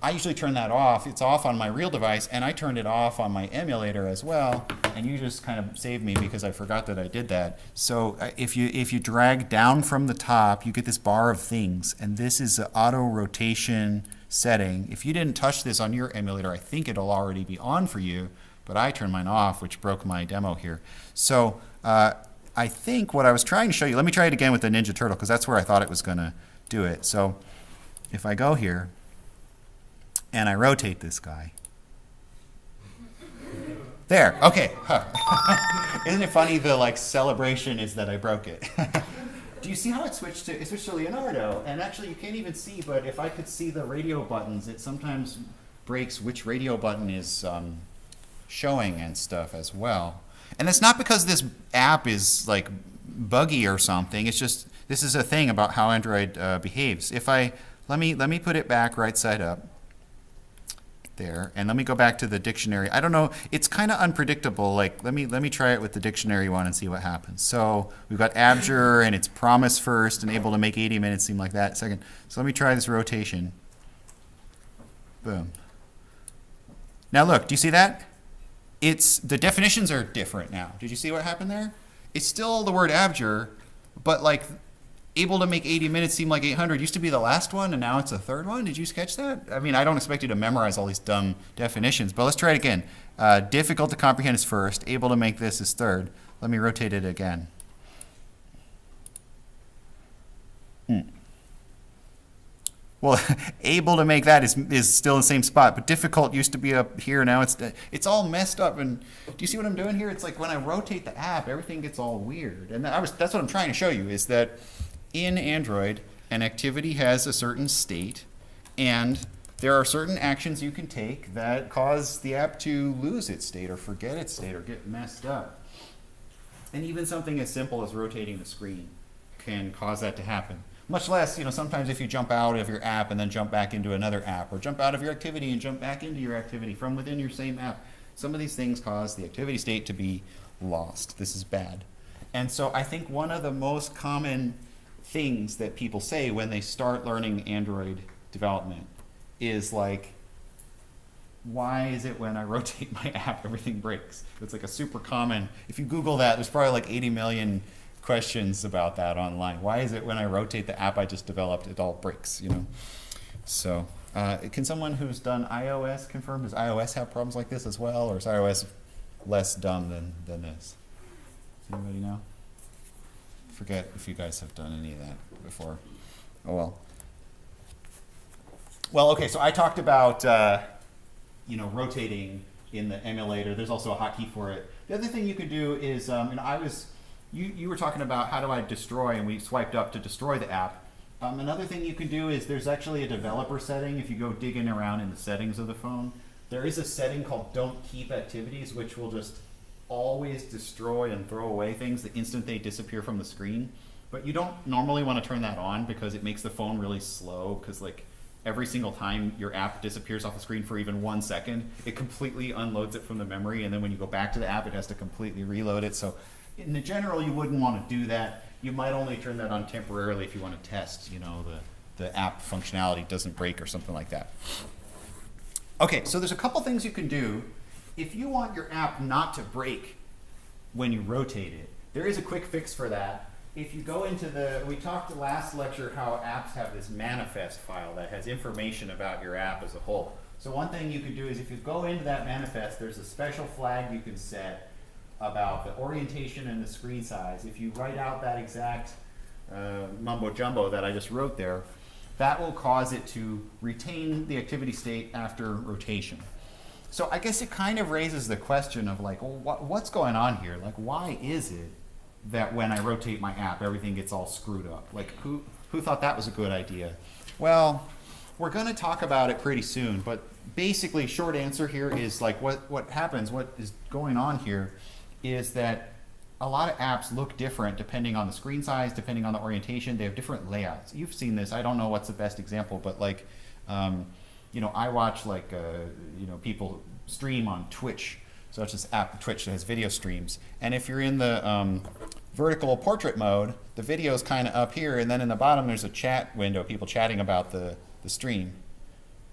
I usually turn that off. It's off on my real device, and I turned it off on my emulator as well, and you just kind of saved me because I forgot that I did that. So if you drag down from the top, you get this bar of things, and this is the auto rotation setting. If you didn't touch this on your emulator, I think it'll already be on for you, but I turned mine off, which broke my demo here. So I think what I was trying to show you, let me try it again with the Ninja Turtle, because that's where I thought it was going to do it. So if I go here, and I rotate this guy. There, okay. Isn't it funny the celebration is that I broke it? Do you see how it switched to Leonardo? And actually you can't even see, but if I could see the radio buttons, it sometimes breaks which radio button is showing and stuff as well. And it's not because this app is buggy or something, it's just, this is a thing about how Android behaves. If let me put it back right side up. There, and let me go back to the dictionary. I don't know, it's kind of unpredictable. Let me try it with the dictionary one and see what happens. So we've got abjure, and it's promise first, and able to make 80 minutes seem like that second. So let me try this rotation. Boom. Now look, do you see that? The definitions are different now. Did you see what happened there? It's still the word abjure, but able to make 80 minutes seem like 800 used to be the last one, and now it's the third one. Did you catch that? I mean, I don't expect you to memorize all these dumb definitions, but let's try it again. Difficult to comprehend is first. Able to make this is third. Let me rotate it again. Well, able to make that is still in the same spot, but difficult used to be up here. Now it's all messed up. And do you see what I'm doing here? It's like when I rotate the app, everything gets all weird. And that's what I'm trying to show you, is that in Android, an activity has a certain state, and there are certain actions you can take that cause the app to lose its state or forget its state or get messed up. And even something as simple as rotating the screen can cause that to happen. Much less, sometimes if you jump out of your app and then jump back into another app, or jump out of your activity and jump back into your activity from within your same app, some of these things cause the activity state to be lost. This is bad. And so I think one of the most common things that people say when they start learning Android development is why is it when I rotate my app everything breaks? It's a super common, if you Google that, there's probably 80 million questions about that online. Why is it when I rotate the app I just developed, it all breaks, So can someone who's done iOS confirm, does iOS have problems like this as well, or is iOS less dumb than this? Does anybody know? Forget if you guys have done any of that before. Oh well. Well, okay, so I talked about rotating in the emulator. There's also a hotkey for it. The other thing you could do is, you were talking about how do I destroy, and we swiped up to destroy the app. Another thing you can do is there's actually a developer setting. If you go digging around in the settings of the phone, there is a setting called Don't Keep Activities, which will just always destroy and throw away things the instant they disappear from the screen. But you don't normally want to turn that on because it makes the phone really slow, because every single time your app disappears off the screen for even 1 second, it completely unloads it from the memory, and then when you go back to the app, it has to completely reload it. So in the general, you wouldn't want to do that. You might only turn that on temporarily if you want to test, the app functionality doesn't break or something like that. Okay, so there's a couple things you can do. If you want your app not to break when you rotate it, there is a quick fix for that. If you go into we talked last lecture how apps have this manifest file that has information about your app as a whole. So one thing you could do is if you go into that manifest, there's a special flag you can set about the orientation and the screen size. If you write out that exact mumbo jumbo that I just wrote there, that will cause it to retain the activity state after rotation. So I guess it kind of raises the question of what's going on here? Why is it that when I rotate my app, everything gets all screwed up? Who thought that was a good idea? Well, we're going to talk about it pretty soon, but basically short answer here is like what happens, what is going on here is that a lot of apps look different depending on the screen size, depending on the orientation. They have different layouts. You've seen this. I don't know what's the best example, but like, you know, I watch like, you know, people stream on Twitch. So it's this app, Twitch, that has video streams. And if you're in the vertical portrait mode, the video is kind of up here, and then in the bottom there's a chat window, people chatting about the stream.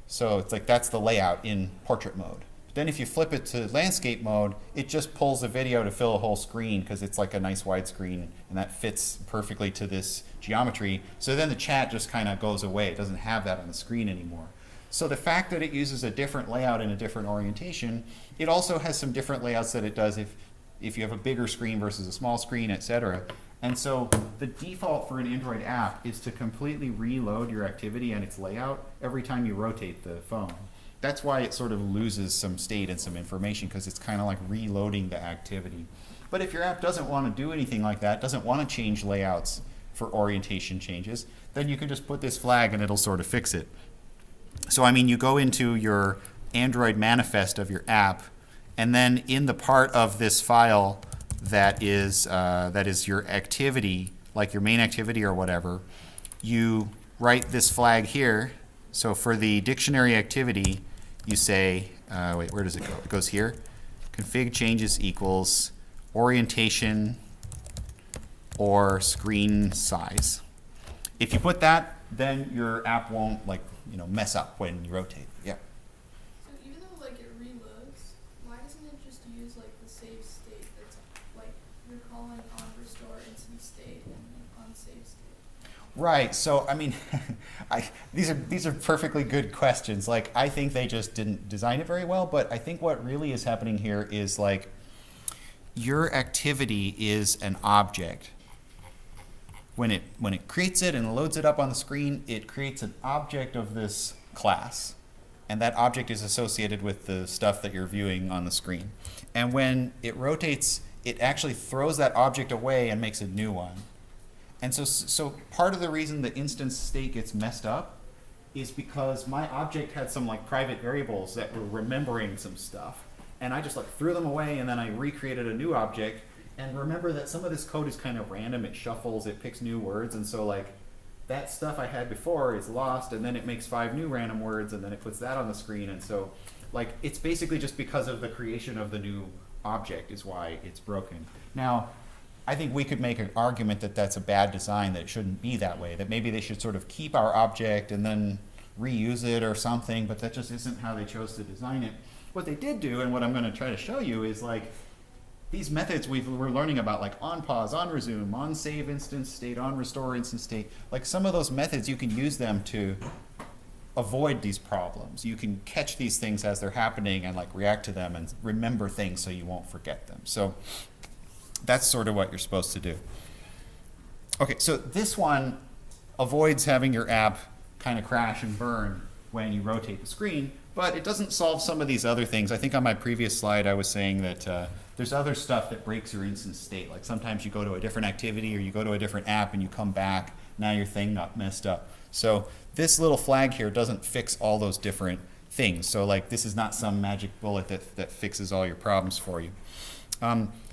So it's like that's the layout in portrait mode. Then if you flip it to landscape mode, it just pulls the video to fill a whole screen because it's like a nice widescreen, and that fits perfectly to this geometry. So then the chat just kind of goes away. It doesn't have that on the screen anymore. So the fact that it uses a different layout and a different orientation, it also has some different layouts that it does if you have a bigger screen versus a small screen, etc. And so the default for an Android app is to completely reload your activity and its layout every time you rotate the phone. That's why it sort of loses some state and some information, because it's kind of like reloading the activity. But if your app doesn't want to do anything like that, doesn't want to change layouts for orientation changes, then you can just put this flag and it'll sort of fix it. So I mean, you go into your Android manifest of your app, and then in the part of this file that is your activity, like your main activity or whatever, you write this flag here. So for the dictionary activity, you say, wait, where does it go? It goes here. Config changes equals orientation or screen size. If you put that, then your app won't mess up when you rotate. Yeah. So even though like it reloads, why doesn't it just use like the save state that's like you're calling on restore instance state and on save state? Right. So I mean, these are perfectly good questions. Like I think they just didn't design it very well, but I think what really is happening here is like your activity is an object. When it creates it and loads it up on the screen, it creates an object of this class. And that object is associated with the stuff that you're viewing on the screen. And when it rotates, it actually throws that object away and makes a new one. And so part of the reason the instance state gets messed up is because my object had some like private variables that were remembering some stuff. And I just like threw them away, and then I recreated a new object. And remember that some of this code is kind of random. It shuffles, it picks new words, and so like that stuff I had before is lost, and then it makes 5 new random words, and then it puts that on the screen. And so like it's basically just because of the creation of the new object is why it's broken. Now, I think we could make an argument that that's a bad design, that it shouldn't be that way, that maybe they should sort of keep our object and then reuse it or something, but that just isn't how they chose to design it. What they did do, and what I'm going to try to show you, is like these methods we're learning about, like onPause, onResume, onSave instance state, onRestore instance state, like some of those methods, you can use them to avoid these problems. You can catch these things as they're happening and like react to them and remember things so you won't forget them. So that's sort of what you're supposed to do. Okay, so this one avoids having your app kind of crash and burn when you rotate the screen, but it doesn't solve some of these other things. I think on my previous slide I was saying that there's other stuff that breaks your instance state. Like sometimes you go to a different activity or you go to a different app and you come back, now your thing got messed up. So this little flag here doesn't fix all those different things. So like this is not some magic bullet that fixes all your problems for you.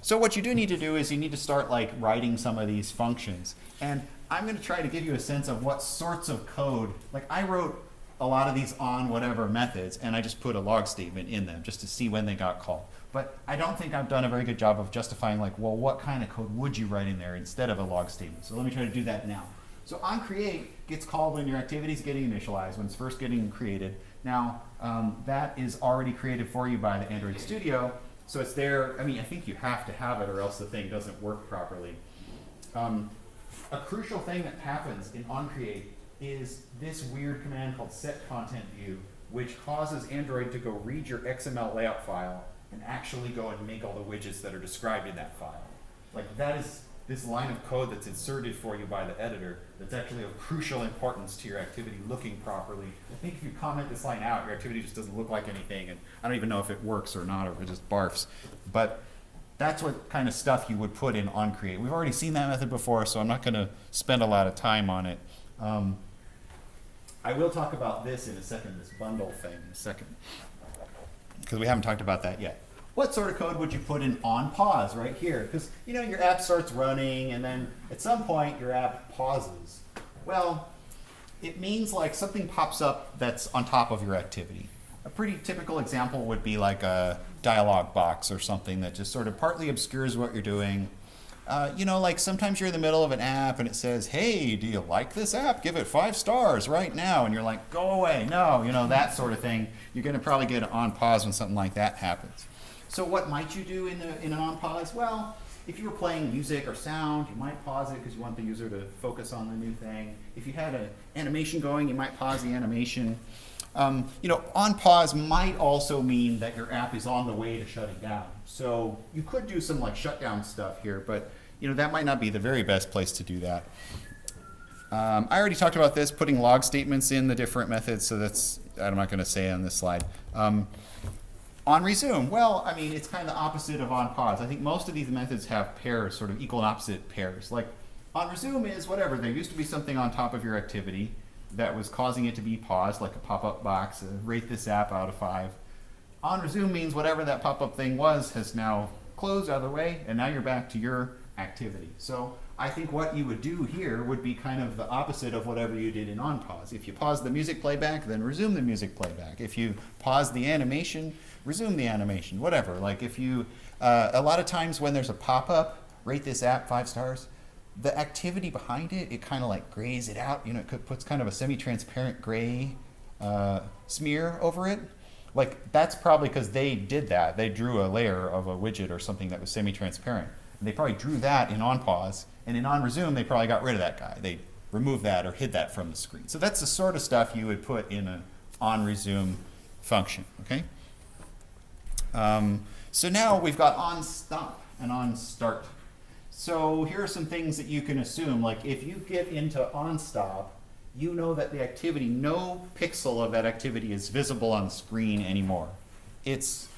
So what you do need to do is you need to start like writing some of these functions. And I'm going to try to give you a sense of what sorts of code, like I wrote a lot of these on whatever methods, and I just put a log statement in them just to see when they got called. But I don't think I've done a very good job of justifying like, well, what kind of code would you write in there instead of a log statement? So let me try to do that now. So onCreate gets called when your activity is getting initialized, when it's first getting created. Now, that is already created for you by the Android Studio. So it's there. I mean, I think you have to have it or else the thing doesn't work properly. A crucial thing that happens in onCreate is this weird command called setContentView, which causes Android to go read your XML layout file and actually go and make all the widgets that are described in that file. Like that is this line of code that's inserted for you by the editor that's actually of crucial importance to your activity looking properly. I think if you comment this line out, your activity just doesn't look like anything, and I don't even know if it works or not, or if it just barfs. But that's what kind of stuff you would put in onCreate. We've already seen that method before, so I'm not going to spend a lot of time on it. I will talk about this in a second, this bundle thing in a second, because we haven't talked about that yet. What sort of code would you put in onPause right here? Because your app starts running and then at some point your app pauses. Well, it means like something pops up that's on top of your activity. A pretty typical example would be like a dialog box or something that just sort of partly obscures what you're doing. Like sometimes you're in the middle of an app and it says, hey, do you like this app? Give it 5 stars right now. And you're like, go away. No, that sort of thing. You're going to probably get on pause when something like that happens. So what might you do in an onPause? Well, if you were playing music or sound, you might pause it because you want the user to focus on the new thing. If you had an animation going, you might pause the animation. OnPause might also mean that your app is on the way to shutting down. So you could do some like shutdown stuff here, but that might not be the very best place to do that. I already talked about this, putting log statements in the different methods, so I'm not going to say on this slide. OnResume, well, I mean, it's kind of the opposite of onPause. I think most of these methods have pairs, sort of equal and opposite pairs. Like OnResume is whatever, there used to be something on top of your activity that was causing it to be paused, like a pop-up box, rate this app out of 5. OnResume means whatever that pop-up thing was has now closed out of the way, and now you're back to your activity. So I think what you would do here would be kind of the opposite of whatever you did in onPause. If you pause the music playback, then resume the music playback. If you pause the animation, resume the animation, whatever. Like if you, a lot of times when there's a pop-up, rate this app 5 stars, the activity behind it, it kind of like grays it out. It puts kind of a semi-transparent gray smear over it. Like that's probably because they did that. They drew a layer of a widget or something that was semi-transparent. And they probably drew that in onPause, and in onResume they probably got rid of that guy. They removed that or hid that from the screen. So that's the sort of stuff you would put in an onResume function. Okay. So now we've got onStop and onStart. So here are some things that you can assume. Like if you get into onStop, you know that the activity, no pixel of that activity is visible on screen anymore. It's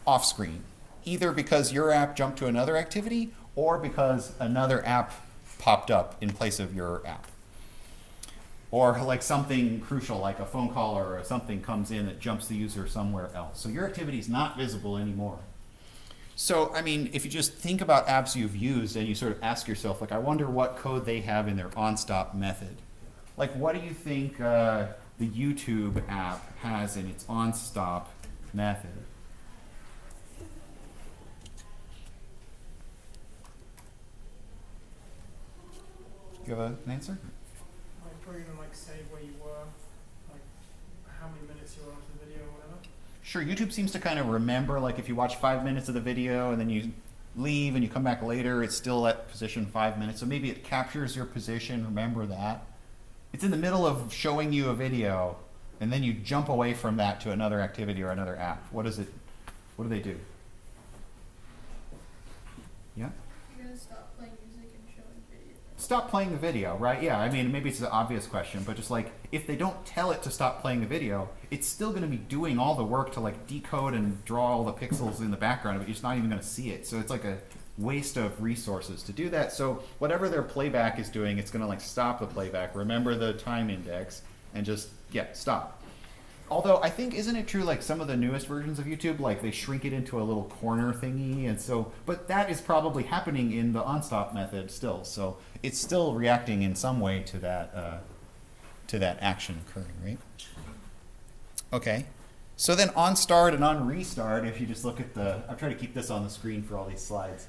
off screen, either because your app jumped to another activity or because another app popped up in place of your app. Or like something crucial, like a phone call or something comes in that jumps the user somewhere else. So your activity is not visible anymore. So, I mean, if you just think about apps you've used and you sort of ask yourself, like, I wonder what code they have in their onStop method. Like, what do you think the YouTube app has in its onStop method? Do you have an answer? Like, probably gonna like save where you were, like how many minutes you were onto the video or whatever. Sure, YouTube seems to kind of remember, like if you watch 5 minutes of the video and then you leave and you come back later, it's still at position 5 minutes. So maybe it captures your position, remember that. It's in the middle of showing you a video and then you jump away from that to another activity or another app. What do they do? Yeah? You're gonna stop playing music and showing video. Stop playing the video, right? Yeah, I mean, maybe it's an obvious question, but just like, if they don't tell it to stop playing the video, it's still going to be doing all the work to like decode and draw all the pixels in the background, but you're just not even going to see it. So it's like a waste of resources to do that. So whatever their playback is doing, it's going to like stop the playback, remember the time index, and just, yeah, stop. Although I think, isn't it true, like some of the newest versions of YouTube, like they shrink it into a little corner thingy, and so, but that is probably happening in the onStop method still, so it's still reacting in some way to that action occurring, right? Okay, so then onStart and onRestart, if you just look at I've tried to keep this on the screen for all these slides.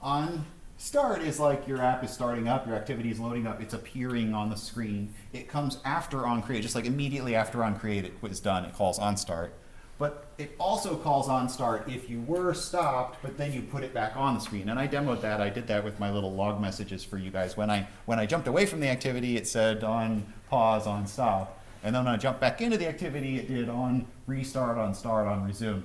OnStart is like your app is starting up, your activity is loading up, it's appearing on the screen. It comes after onCreate, just like immediately after onCreate it was done, it calls onStart. But it also calls onStart if you were stopped, but then you put it back on the screen. And I demoed that, I did that with my little log messages for you guys. When I jumped away from the activity, it said on pause, on stop. And then when I jumped back into the activity, it did on restart, on start, on resume.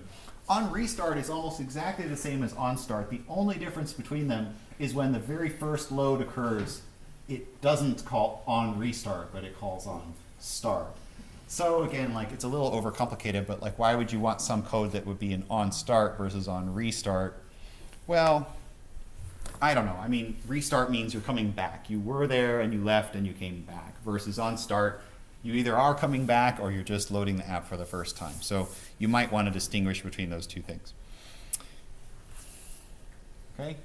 On restart is almost exactly the same as on start. The only difference between them is when the very first load occurs, it doesn't call on restart, but it calls on start. So again, like it's a little overcomplicated, but like why would you want some code that would be an on start versus on restart? Well, I don't know. I mean, restart means you're coming back. You were there and you left and you came back, versus on start, You either are coming back or you're just loading the app for the first time. So you might want to distinguish between those two things. Okay?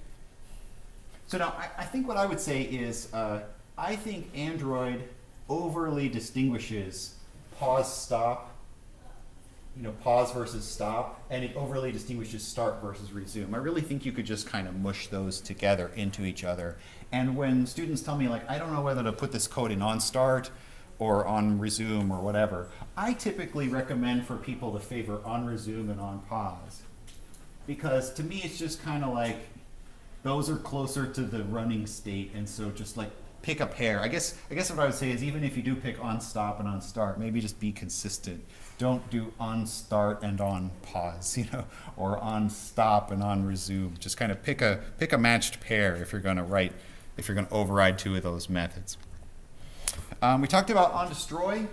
So now I think what I would say is I think Android overly distinguishes pause, stop, pause versus stop, and it overly distinguishes start versus resume. I really think you could just kind of mush those together into each other. And when students tell me, like, I don't know whether to put this code in onStart or onResume or whatever, I typically recommend for people to favor onResume and onPause. Because to me, it's just kind of like, those are closer to the running state, and so just like pick a pair. I guess what I would say is even if you do pick onStop and onStart, maybe just be consistent. Don't do onStart and onPause, or onStop and onResume. Just kind of pick a matched pair if you're going to override two of those methods. We talked about onDestroy.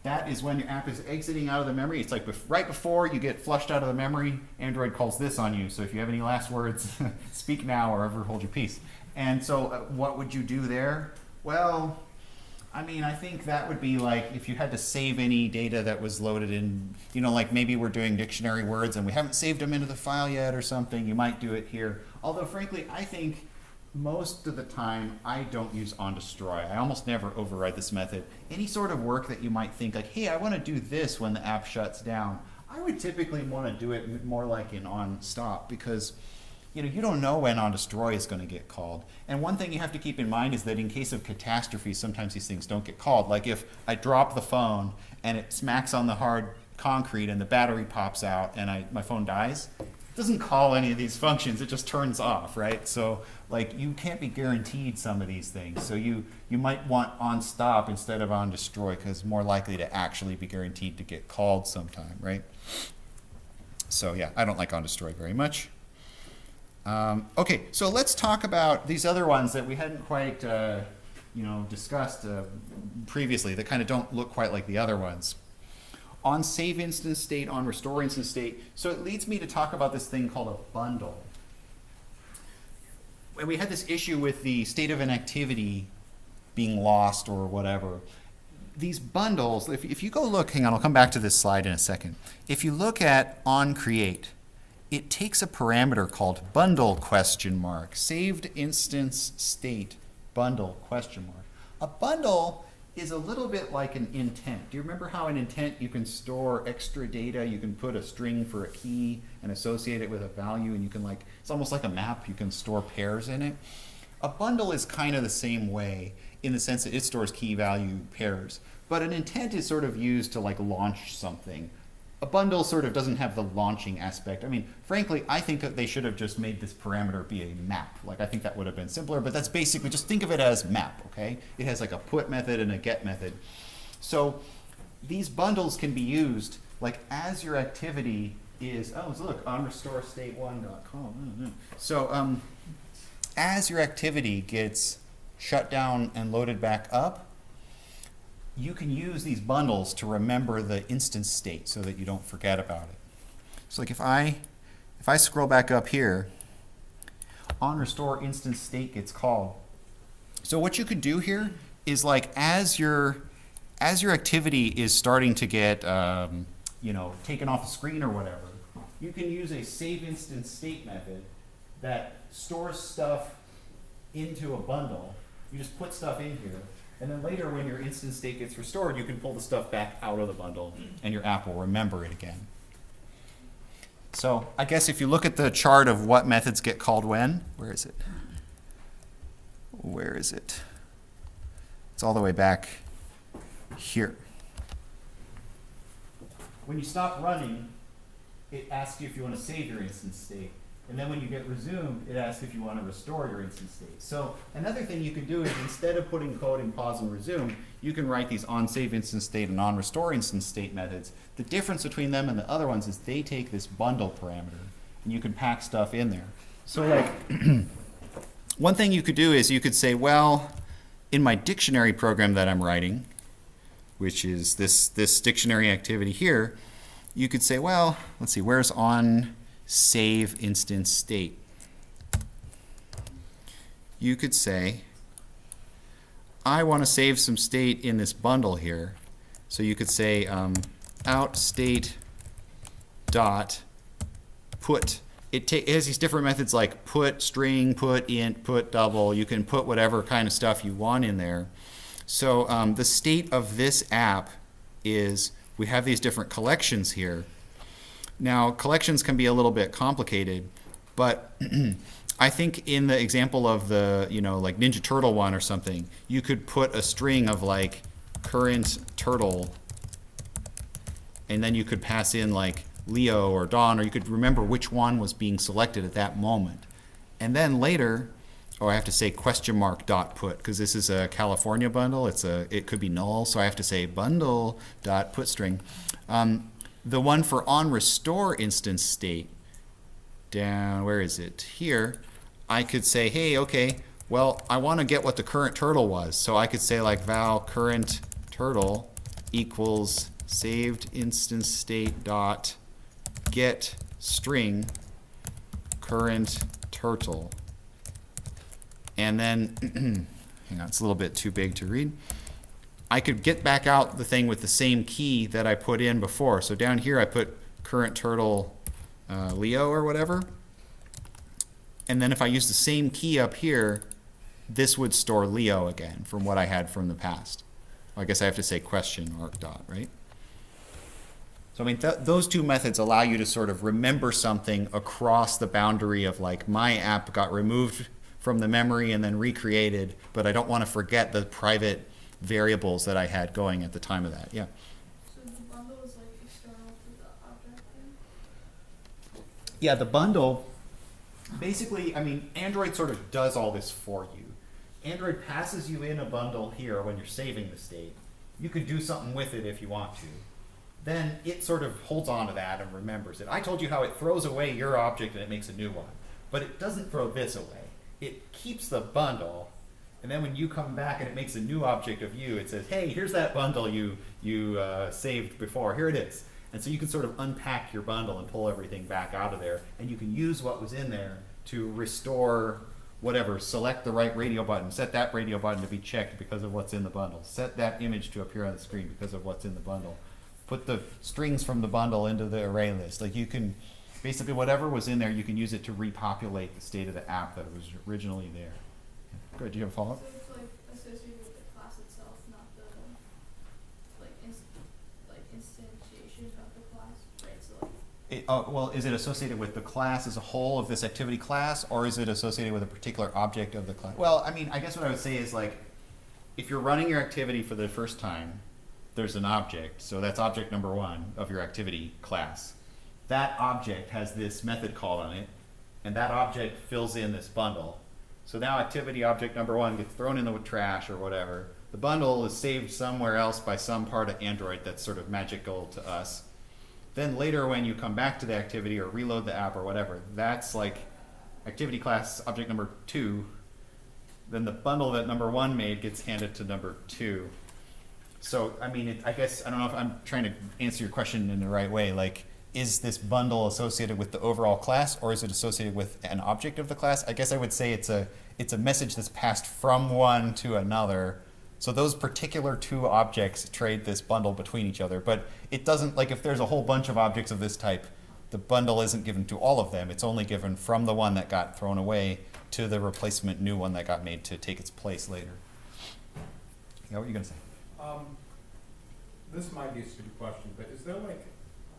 That is when your app is exiting out of the memory. It's like right before you get flushed out of the memory, Android calls this on you. So if you have any last words, speak now or ever hold your peace. And so what would you do there? Well, I mean, I think that would be like if you had to save any data that was loaded in, like maybe we're doing dictionary words and we haven't saved them into the file yet or something, you might do it here. Although frankly, I think most of the time I don't use onDestroy. I almost never override this method. Any sort of work that you might think like, hey, I want to do this when the app shuts down, I would typically want to do it more like in onStop because you don't know when onDestroy is going to get called. And one thing you have to keep in mind is that in case of catastrophe, sometimes these things don't get called. Like if I drop the phone and it smacks on the hard concrete and the battery pops out and my phone dies, it doesn't call any of these functions, it just turns off, right? So like you can't be guaranteed some of these things. So you might want onStop instead of onDestroy because it's more likely to actually be guaranteed to get called sometime, right? So yeah, I don't like onDestroy very much. Okay, so let's talk about these other ones that we hadn't quite discussed previously that kind of don't look quite like the other ones. On save instance state, on restore instance state. So it leads me to talk about this thing called a bundle. When we had this issue with the state of an activity being lost or whatever, these bundles, if you go look, hang on, I'll come back to this slide in a second. If you look at onCreate, it takes a parameter called bundle ? Saved instance state bundle ? A bundle is a little bit like an intent. Do you remember how in intent you can store extra data? You can put a string for a key and associate it with a value, and you can it's almost like a map. You can store pairs in it. A bundle is kind of the same way in the sense that it stores key value pairs. But an intent is sort of used to launch something. A bundle sort of doesn't have the launching aspect. I mean, frankly, I think that they should have just made this parameter be a map. I think that would have been simpler, but that's basically, just think of it as map, okay? It has a put method and a get method. So these bundles can be used as your activity is, so look, onRestoreState1.com. So as your activity gets shut down and loaded back up, you can use these bundles to remember the instance state so that you don't forget about it. So if I scroll back up here, onRestore instance state gets called. So what you could do here is as your activity is starting to get taken off the screen or whatever, you can use a save instance state method that stores stuff into a bundle. You just put stuff in here. And then later when your instance state gets restored, you can pull the stuff back out of the bundle and your app will remember it again. So I guess if you look at the chart of what methods get called when, where is it? Where is it? It's all the way back here. When you stop running, it asks you if you want to save your instance state. And then when you get resumed, it asks if you want to restore your instance state. So another thing you can do is instead of putting code in pause and resume, you can write these onSave instance state and onRestore instance state methods. The difference between them and the other ones is they take this bundle parameter, and you can pack stuff in there. So one thing you could do is you could say, well, in my dictionary program that I'm writing, which is this dictionary activity here, you could say, well, let's see, where's on save instance state? You could say, I want to save some state in this bundle here, So you could say out state dot put. It has these different methods like put string, put int, put double. You can put whatever kind of stuff you want in there. So the state of this app is we have these different collections here. Now, collections can be a little bit complicated, but I think in the example of the, like Ninja Turtle one or something, you could put a string of like current turtle, and then you could pass in like Leo or Dawn, or you could remember which one was being selected at that moment. And then later, I have to say question mark dot put, because this is a California bundle. It could be null, so I have to say bundle dot put string. The one for onRestore instance state, down, where is it? Here, I could say, hey, okay, well, I want to get what the current turtle was. So I could say like val current turtle equals saved instance state dot get string current turtle. And then, hang on, it's a little bit too big to read. I could get back out the thing with the same key that I put in before. So down here I put current turtle Leo or whatever. And then if I use the same key up here, this would store Leo again from what I had from the past. Well, I guess I have to say question arc dot, right? So I mean, those two methods allow you to sort of remember something across the boundary of like my app got removed from the memory and then recreated, but I don't want to forget the private variables that I had going at the time of that. Yeah. So the bundle is like external to the object then? Yeah, the bundle, basically, I mean, Android sort of does all this for you. Android passes you in a bundle here when you're saving the state. You can do something with it if you want to. Then it sort of holds on to that and remembers it. I told you how it throws away your object and it makes a new one. But it doesn't throw this away. It keeps the bundle, and then when you come back and it makes a new object of you, it says, hey, here's that bundle you saved before. Here it is. And so you can sort of unpack your bundle and pull everything back out of there, and you can use what was in there to restore whatever, select the right radio button, set that radio button to be checked because of what's in the bundle, set that image to appear on the screen because of what's in the bundle, put the strings from the bundle into the array list. Like you can, basically whatever was in there, you can use it to repopulate the state of the app that was originally there. Good, do you have a follow-up? So it's like associated with the class itself, not the instantiation of the class, right? So like Well, is it associated with the class as a whole of this activity class, or is it associated with a particular object of the class? Well, I mean, I guess what I would say is like, if you're running your activity for the first time, there's an object, so that's object number one of your activity class. That object has this method called on it, and that object fills in this bundle. So now activity object number one gets thrown in the trash or whatever. The bundle is saved somewhere else by some part of Android that's sort of magical to us. Then later when you come back to the activity or reload the app or whatever, that's like activity class object number two. Then the bundle that number one made gets handed to number two. So, I mean, I guess, I don't know if I'm trying to answer your question in the right way. Like, is this bundle associated with the overall class, or is it associated with an object of the class? I guess I would say it's a message that's passed from one to another. So those particular two objects trade this bundle between each other. But it doesn't, like if there's a whole bunch of objects of this type, the bundle isn't given to all of them. It's only given from the one that got thrown away to the replacement new one that got made to take its place later. Yeah, what were you going to say? This might be a stupid question, but is there like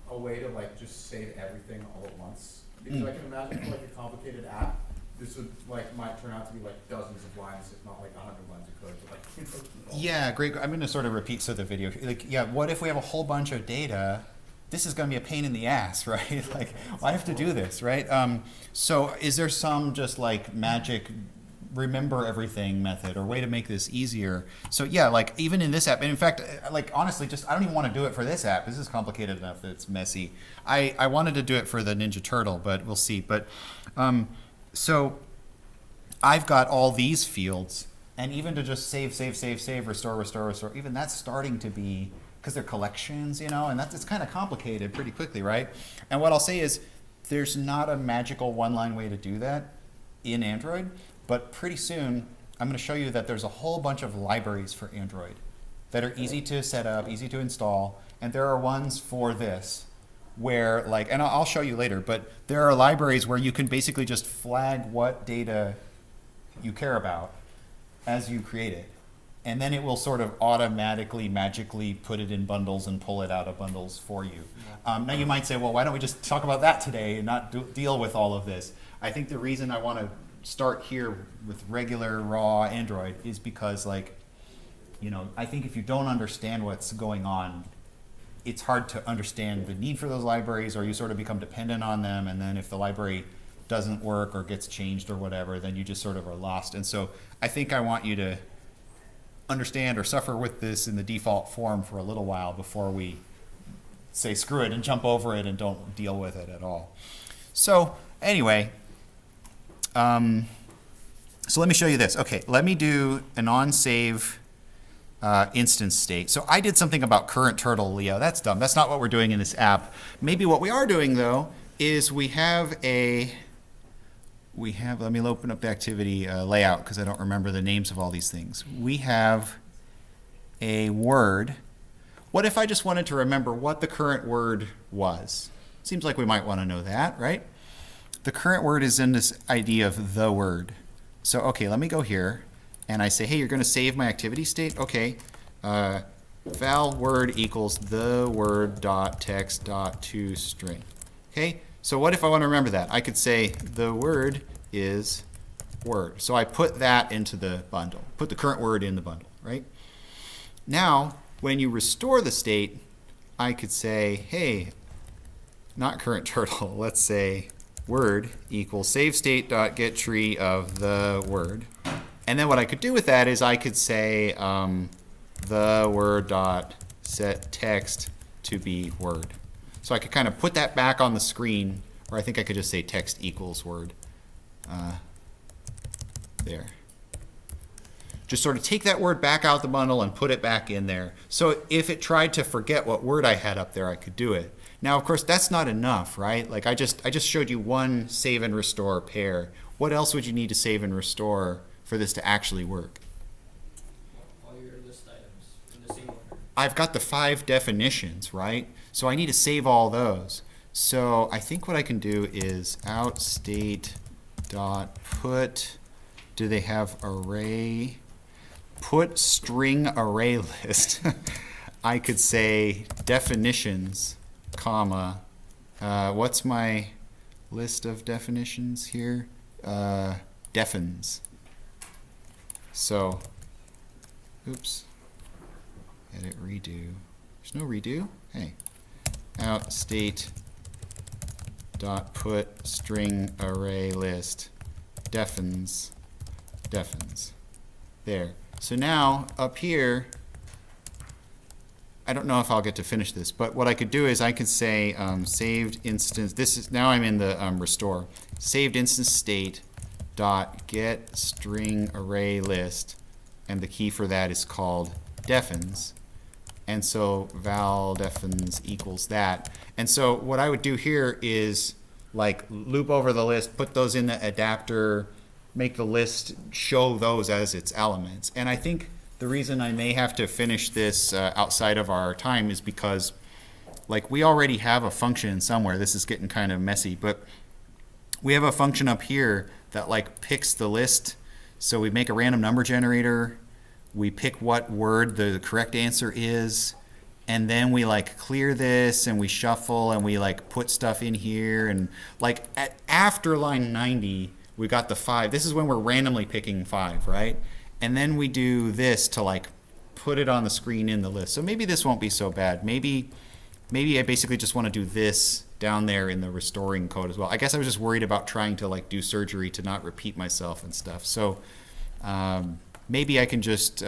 a way to like just save everything all at once? Because I can imagine for like a complicated app, this would like might turn out to be like dozens of lines, if not like 100 lines of code. But like, Yeah, great. I'm going to sort of repeat the video. Like, yeah, what if we have a whole bunch of data? This is going to be a pain in the ass, right? Like, well, I have to do this, right? So is there some just like magic remember everything method or way to make this easier? So yeah, like even in this app, and in fact, like honestly, just I don't even want to do it for this app. This is complicated enough that it's messy. I wanted to do it for the Ninja Turtle, but we'll see. But so I've got all these fields, and even to just save, restore, even that's starting to be, because they're collections, you know, and it's kind of complicated pretty quickly, right? And what I'll say is there's not a magical one-line way to do that in Android. But pretty soon, I'm going to show you that there's a whole bunch of libraries for Android that are easy to set up, easy to install, and there are ones for this where, like, and I'll show you later, but there are libraries where you can basically just flag what data you care about as you create it. And then it will sort of automatically, magically put it in bundles and pull it out of bundles for you. Now you might say, well, why don't we just talk about that today and not deal with all of this? I think the reason I want to start here with regular raw Android is because, like, you know, I think if you don't understand what's going on, it's hard to understand the need for those libraries, or you sort of become dependent on them, and then if the library doesn't work or gets changed or whatever, then you just sort of are lost. And so I think I want you to understand or suffer with this in the default form for a little while before we say screw it and jump over it and don't deal with it at all. So anyway, so let me show you this. Okay, let me do an onSave instance state. So I did something about current turtle, Leo. That's dumb. That's not what we're doing in this app. Maybe what we are doing, though, is we have, let me open up the activity layout because I don't remember the names of all these things. We have a word. What if I just wanted to remember what the current word was? Seems like we might want to know that, right? The current word is in this idea of the word. So, okay, let me go here, and I say, hey, you're going to save my activity state? Okay, val word equals the word dot text dot to string. Okay, so what if I want to remember that? I could say the word is word. So I put that into the bundle, put the current word in the bundle, right? Now, when you restore the state, I could say, hey, not current turtle, let's say word equals save state dot get tree of the word. And then what I could do with that is I could say the word dot set text to be word. So I could kind of put that back on the screen, or I think I could just say text equals word. There. Just sort of take that word back out the bundle and put it back in there. So if it tried to forget what word I had up there, I could do it. Now, of course, that's not enough, right? Like I just showed you one save and restore pair. What else would you need to save and restore for this to actually work? All your list items in the same order. I've got the 5 definitions, right? So I need to save all those. So I think what I can do is outstate dot put, do they have array? Put string array list. I could say definitions, comma, what's my list of definitions here? Defins. So, oops, edit redo. There's no redo. Hey, outstate dot put string array list defins. There. So now up here, I don't know if I'll get to finish this, but what I could do is I could say saved instance. This is now I'm in the restore. Saved instance state dot get string array list, and the key for that is called defins. And so val defins equals that. And so what I would do here is like loop over the list, put those in the adapter, make the list show those as its elements. And I think the reason I may have to finish this outside of our time is because like we already have a function somewhere. This is getting kind of messy, but we have a function up here that like picks the list. So we make a random number generator, we pick what word the correct answer is, and then we like clear this and we shuffle and we like put stuff in here, and like after line 90 we got the 5. This is when we're randomly picking 5, right? And then we do this to like put it on the screen in the list. So maybe this won't be so bad. Maybe I basically just want to do this down there in the restoring code as well. I guess I was just worried about trying to like do surgery to not repeat myself and stuff. So maybe I can just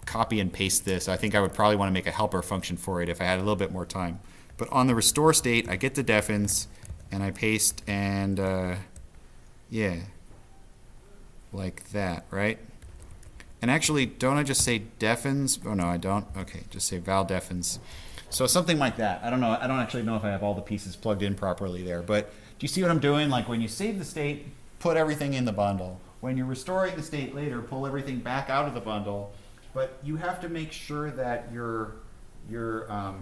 copy and paste this. I think I would probably want to make a helper function for it if I had a little bit more time. But on the restore state, I get the defins and I paste and yeah, like that, right? And actually, don't I just say defins? Oh no, I don't. Okay, just say val defins. So something like that. I don't know. I don't actually know if I have all the pieces plugged in properly there. But do you see what I'm doing? Like when you save the state, put everything in the bundle. When you're restoring the state later, pull everything back out of the bundle. but you have to make sure that your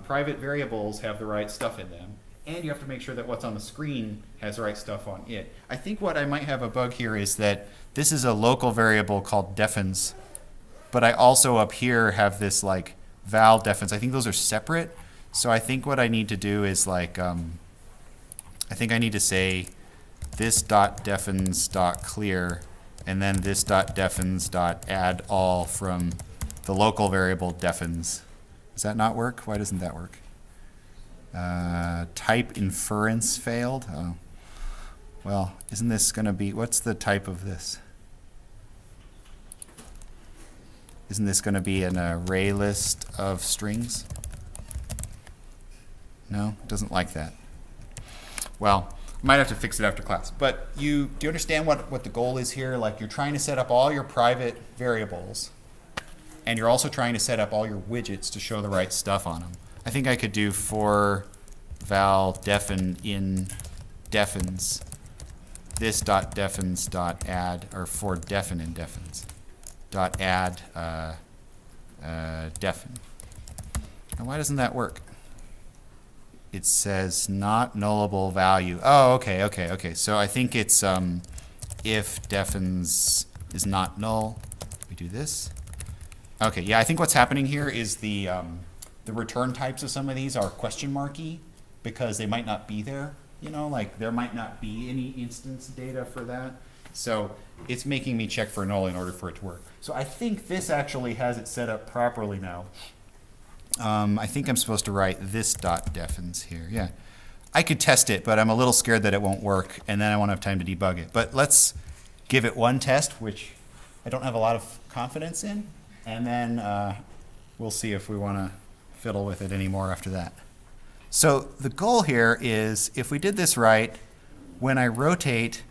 private variables have the right stuff in them, and you have to make sure that what's on the screen has the right stuff on it. I think what I might have a bug here is that this is a local variable called defins, but I also up here have this like val defins. I think those are separate, so I think what I need to do is like, I think I need to say this dot defins dot clear, and then this dot defins dot add all from the local variable defins. Does that not work? Why doesn't that work? Type inference failed. Oh, well, isn't this going to be, what's the type of this? Isn't this going to be an array list of strings? No, it doesn't like that. Well, I might have to fix it after class. But do you understand what the goal is here? Like, you're trying to set up all your private variables, and you're also trying to set up all your widgets to show the right stuff on them. I think I could do for val defin in defins this dot defins dot add, or for defin in defins dot add defin. Now why doesn't that work? It says not nullable value. Oh, okay. So I think it's if defins is not null. We do this. Okay, yeah, I think what's happening here is the return types of some of these are question marky because they might not be there. You know, like there might not be any instance data for that. So it's making me check for null in order for it to work. So I think this actually has it set up properly now. I think I'm supposed to write this dot defins here. Yeah, I could test it, but I'm a little scared that it won't work, and then I won't have time to debug it. But let's give it one test, which I don't have a lot of confidence in, and then we'll see if we want to fiddle with it anymore after that. So the goal here is, if we did this right, when I rotate,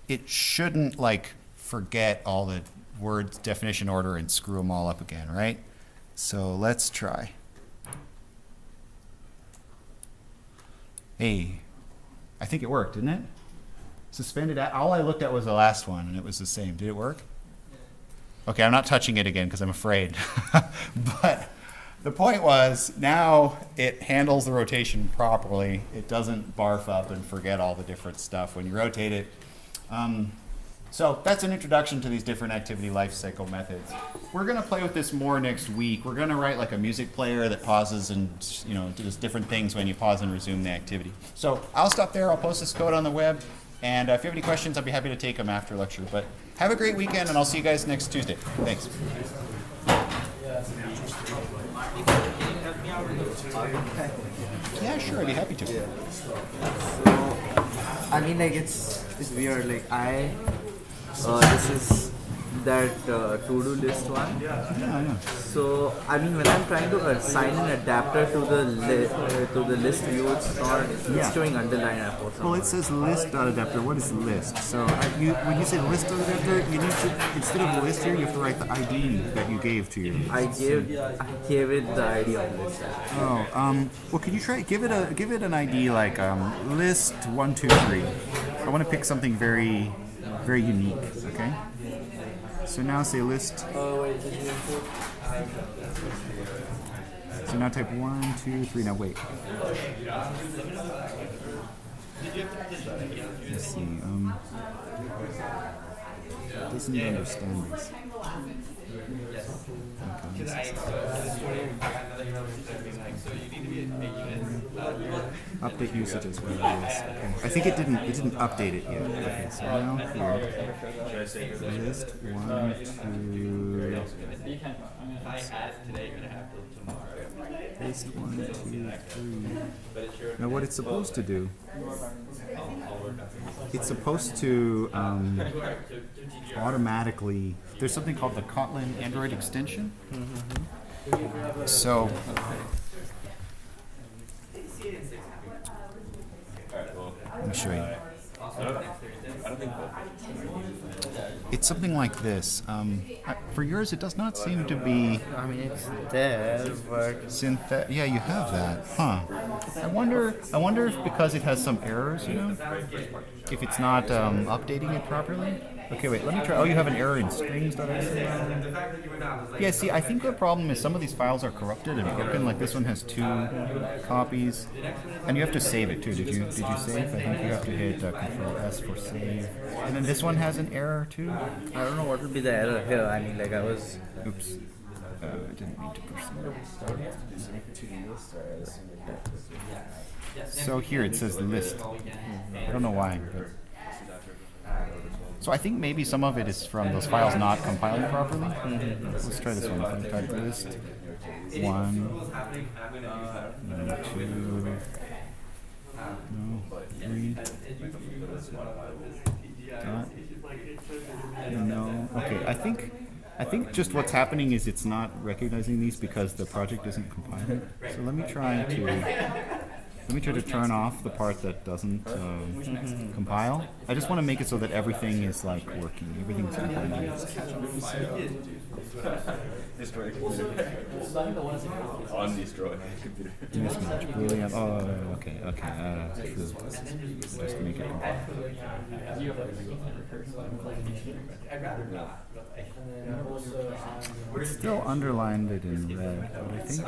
it shouldn't like forget all the words definition order and screw them all up again, right? So let's try. Hey, I think it worked, didn't it? Suspended, all I looked at was the last one, and it was the same. Did it work? Okay, I'm not touching it again because I'm afraid. But the point was, now it handles the rotation properly. It doesn't barf up and forget all the different stuff when you rotate it. So that's an introduction to these different activity lifecycle methods. We're going to play with this more next week. We're going to write like a music player that pauses and does different things when you pause and resume the activity. So I'll stop there. I'll post this code on the web. And if you have any questions, I'll be happy to take them after lecture. But have a great weekend, and I'll see you guys next Tuesday. Thanks. Yeah, sure. I'd be happy to. So, I mean, like, it's weird. Like, this is that to-do list one. Yeah, I know. So, I mean, when I'm trying to assign an adapter to the list view, it's not showing underline app or something. Well, it says list.adapter. What is list? So when you say list.adapter, you need to, instead of list here, you have to write the ID that you gave to you. I gave it the ID of list. Oh, well, can you try give it an ID like list 1 2 3. I want to pick something very, very unique. Okay. So now say list. Oh wait, did you input? So now type 1 2 3. Now wait. Let's see. Doesn't understand this. Update usages. Whatever it is. Okay. I think it didn't update it yet. Okay, so now here. List 1 2. List 1 2 3. Now what it's supposed to do? It's supposed to automatically. There's something called the Kotlin Android extension. Mm-hmm. So. Let me show you. It's something like this. For yours, it does not seem to be. I mean, it's there, but yeah, you have that, huh? I wonder if because it has some errors, if it's not updating it properly. Okay, wait, let me try. Oh, you have an error in strings that I Yeah, see, I think the problem is some of these files are corrupted and broken. Like this one has 2 copies, and you have to save it too. Did you save? I think you have to hit Control S for save. And then this one has an error too. I don't know what would be the error here. I mean, like I was. Oops. I didn't mean to push that. So here it says list. I don't know why. But so I think maybe some of it is from those files not compiling properly. Let's try this one. If I type list 1, 2, no, 3. No. Okay, I think just what's happening is it's not recognizing these because the project isn't compiling. So let me try to turn off the part that doesn't compile. I just want to make it so that everything is like working. Everything's compiling. Destroy computer. Undestroy computer. Mismatch, brilliant. Oh, okay. True. Just make it compile. I'd rather not. It's still underlined it in red, but I think.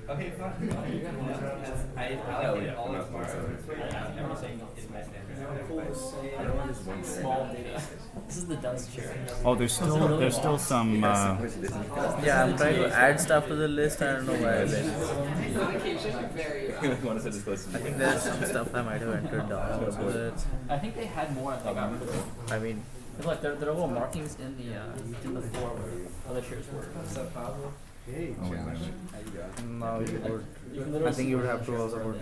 Okay, fine. I like all of small data. This is the dust chair. Oh, there's still some. Yeah, I'm trying to add stuff to the list. I don't know why. I think there's some stuff I might have entered down. I think they had more. I mean, Look, there are little markings in the floor where other chairs were. Oh, wait. now you would. I think you would have to also put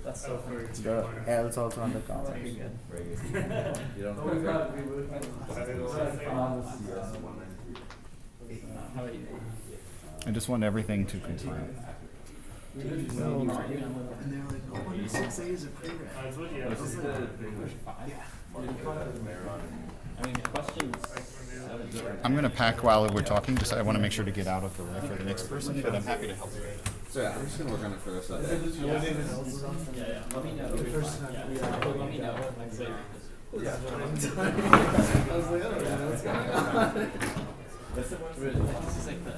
That's so weird. the else also on the comments. How about you? I just want everything to compile. I mean, questions. I'm going to pack while we're talking. Just I want to make sure to get out of the way for the next person, but I'm happy to help you. So yeah, I'm just gonna work on it for the rest of the day. Yeah. Let me know. Let me know. I was like, oh, man, what's going on? This is like the.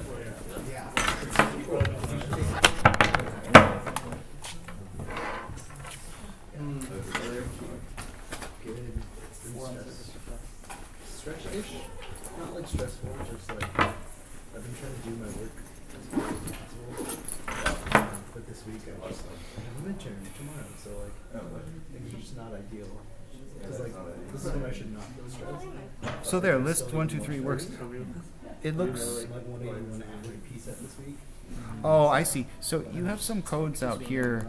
Stretch-ish? Not like stressful, just like I've been trying to do my work as much as possible. But this week I was like, I have a midterm tomorrow, so like, it's just not ideal. Because like, this is when I should not feel stressed. So there, list 1, 2, 3 works. It looks. Like 181 average PSET this week. Oh, I see. So you have some codes out here.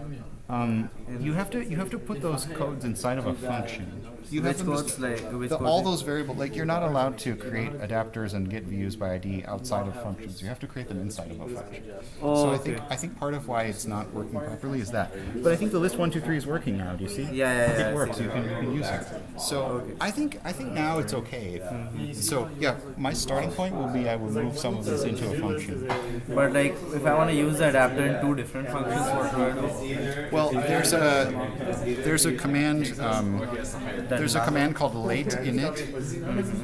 You have to put those codes inside of a function. You have Which codes all those variables. Like you're not allowed to create adapters and get views by ID outside of functions. You have to create them inside of a function. So I think part of why it's not working properly is that. But I think the list 1, 2, 3 is working now. Do you see? Yeah. It works. You can use it. So I think now it's okay. So yeah, my starting point will be I will move some of this into a function. But like, if I want to use the adapter in 2 different functions, what do I do? Well, there's a command. There's a command called late init.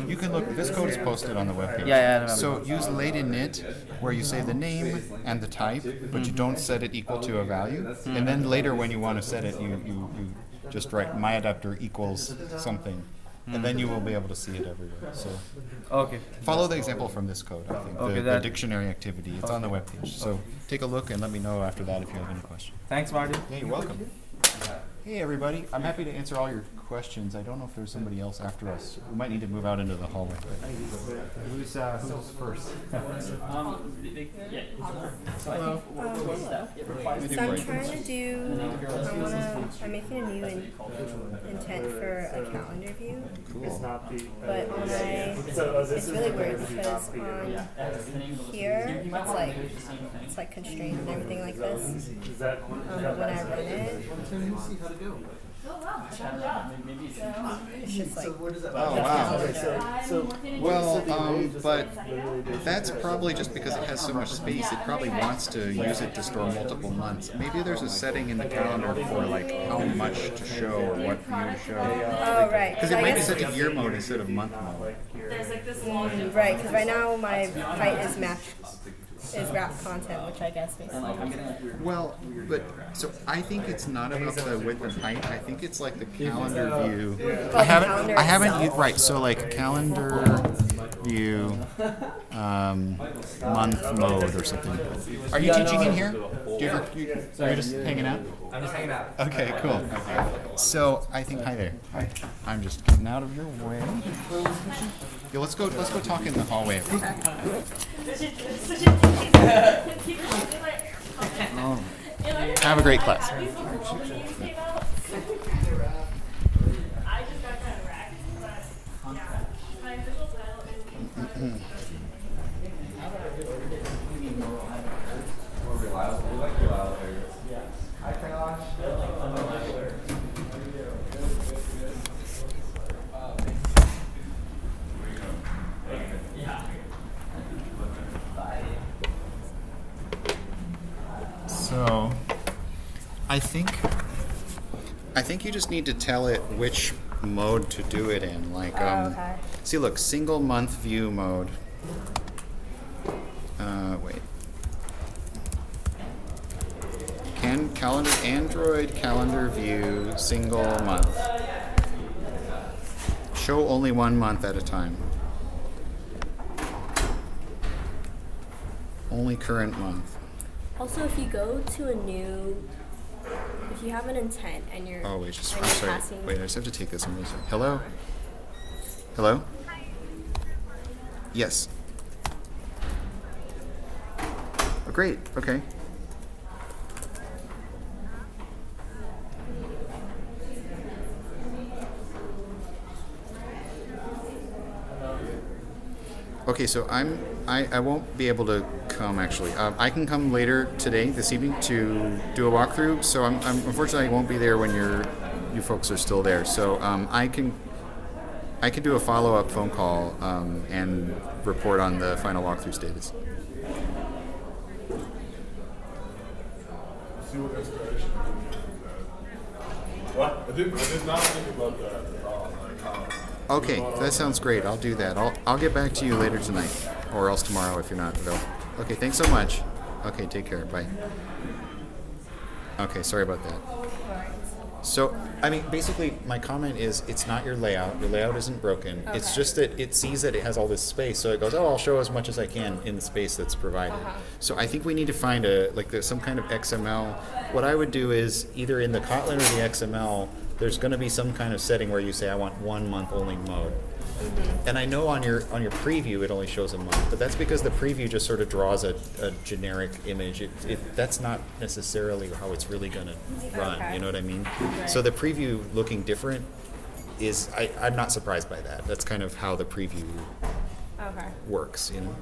You can look. This code is posted on the webpage. Yeah, I remember. So use late init, where you say the name and the type, but you don't set it equal to a value. And then later, when you want to set it, you just write my adapter equals something, and then you will be able to see it everywhere. So follow the example from this code. I think the dictionary activity. It's on the webpage. So take a look and let me know after that if you have any questions. Thanks, Marty. Yeah, you're welcome. Hey everybody, I'm happy to answer all your questions. I don't know if there's somebody else after us. We might need to move out into the hallway. Who's first? So I'm trying to do, I'm making a new intent for a calendar view. But when it's really weird because on here, it's like constrained and everything like this. But when I run it, Maybe it's It's just like. Oh, wow. Well, but that's probably just because it has so much space. It probably wants to use it to store multiple months. Maybe there's a setting in the calendar for like how much to show or what view to show. Oh, right. Because it might be set to year mode instead of month mode. Right, because right now my height is wrap content, which I guess makes sense. Well, but so I think it's not about the width and height. I think it's like the calendar view. Oh, I haven't used, right. So like calendar view, month mode or something. Are you teaching in here? Do you ever? Are you just hanging out? I'm just hanging out. Okay, cool. Okay. So I think, hi there. Hi. I'm just getting out of your way. Yeah, let's go talk in the hallway. Oh. Have a great class. So, I think you just need to tell it which mode to do it in. Like, okay. See, look, single month view mode. Wait. Calendar Android calendar view single month. Show only 1 month at a time. Only current month. Also, if you go to if you have an intent and you're Oh wait, just and I'm you're sorry. passing, Wait, I just have to take this. I'm really sorry. Hello? Hello? Yes. Oh, great. Okay. Okay, so I won't be able to come actually. I can come later today, this evening, to do a walkthrough. So I'm unfortunately I won't be there when you folks are still there. So I can do a follow-up phone call and report on the final walkthrough status. What? I did not think about that at all. Okay, that sounds great. I'll do that. I'll get back to you later tonight, or else tomorrow if you're not available. Okay, thanks so much. Okay, take care. Bye. Okay, sorry about that. So, I mean, basically, my comment is it's not your layout. Your layout isn't broken. Okay. It's just that it sees that it has all this space, so it goes, oh, I'll show as much as I can in the space that's provided. So I think we need to find there's some kind of XML. What I would do is either in the Kotlin or the XML, there's going to be some kind of setting where you say, I want 1 month only mode. And I know on your preview it only shows a month, but that's because the preview just sort of draws a generic image. That's not necessarily how it's really going to run. Okay. You know what I mean? Right. So the preview looking different is I'm not surprised by that. That's kind of how the preview okay. works. You know.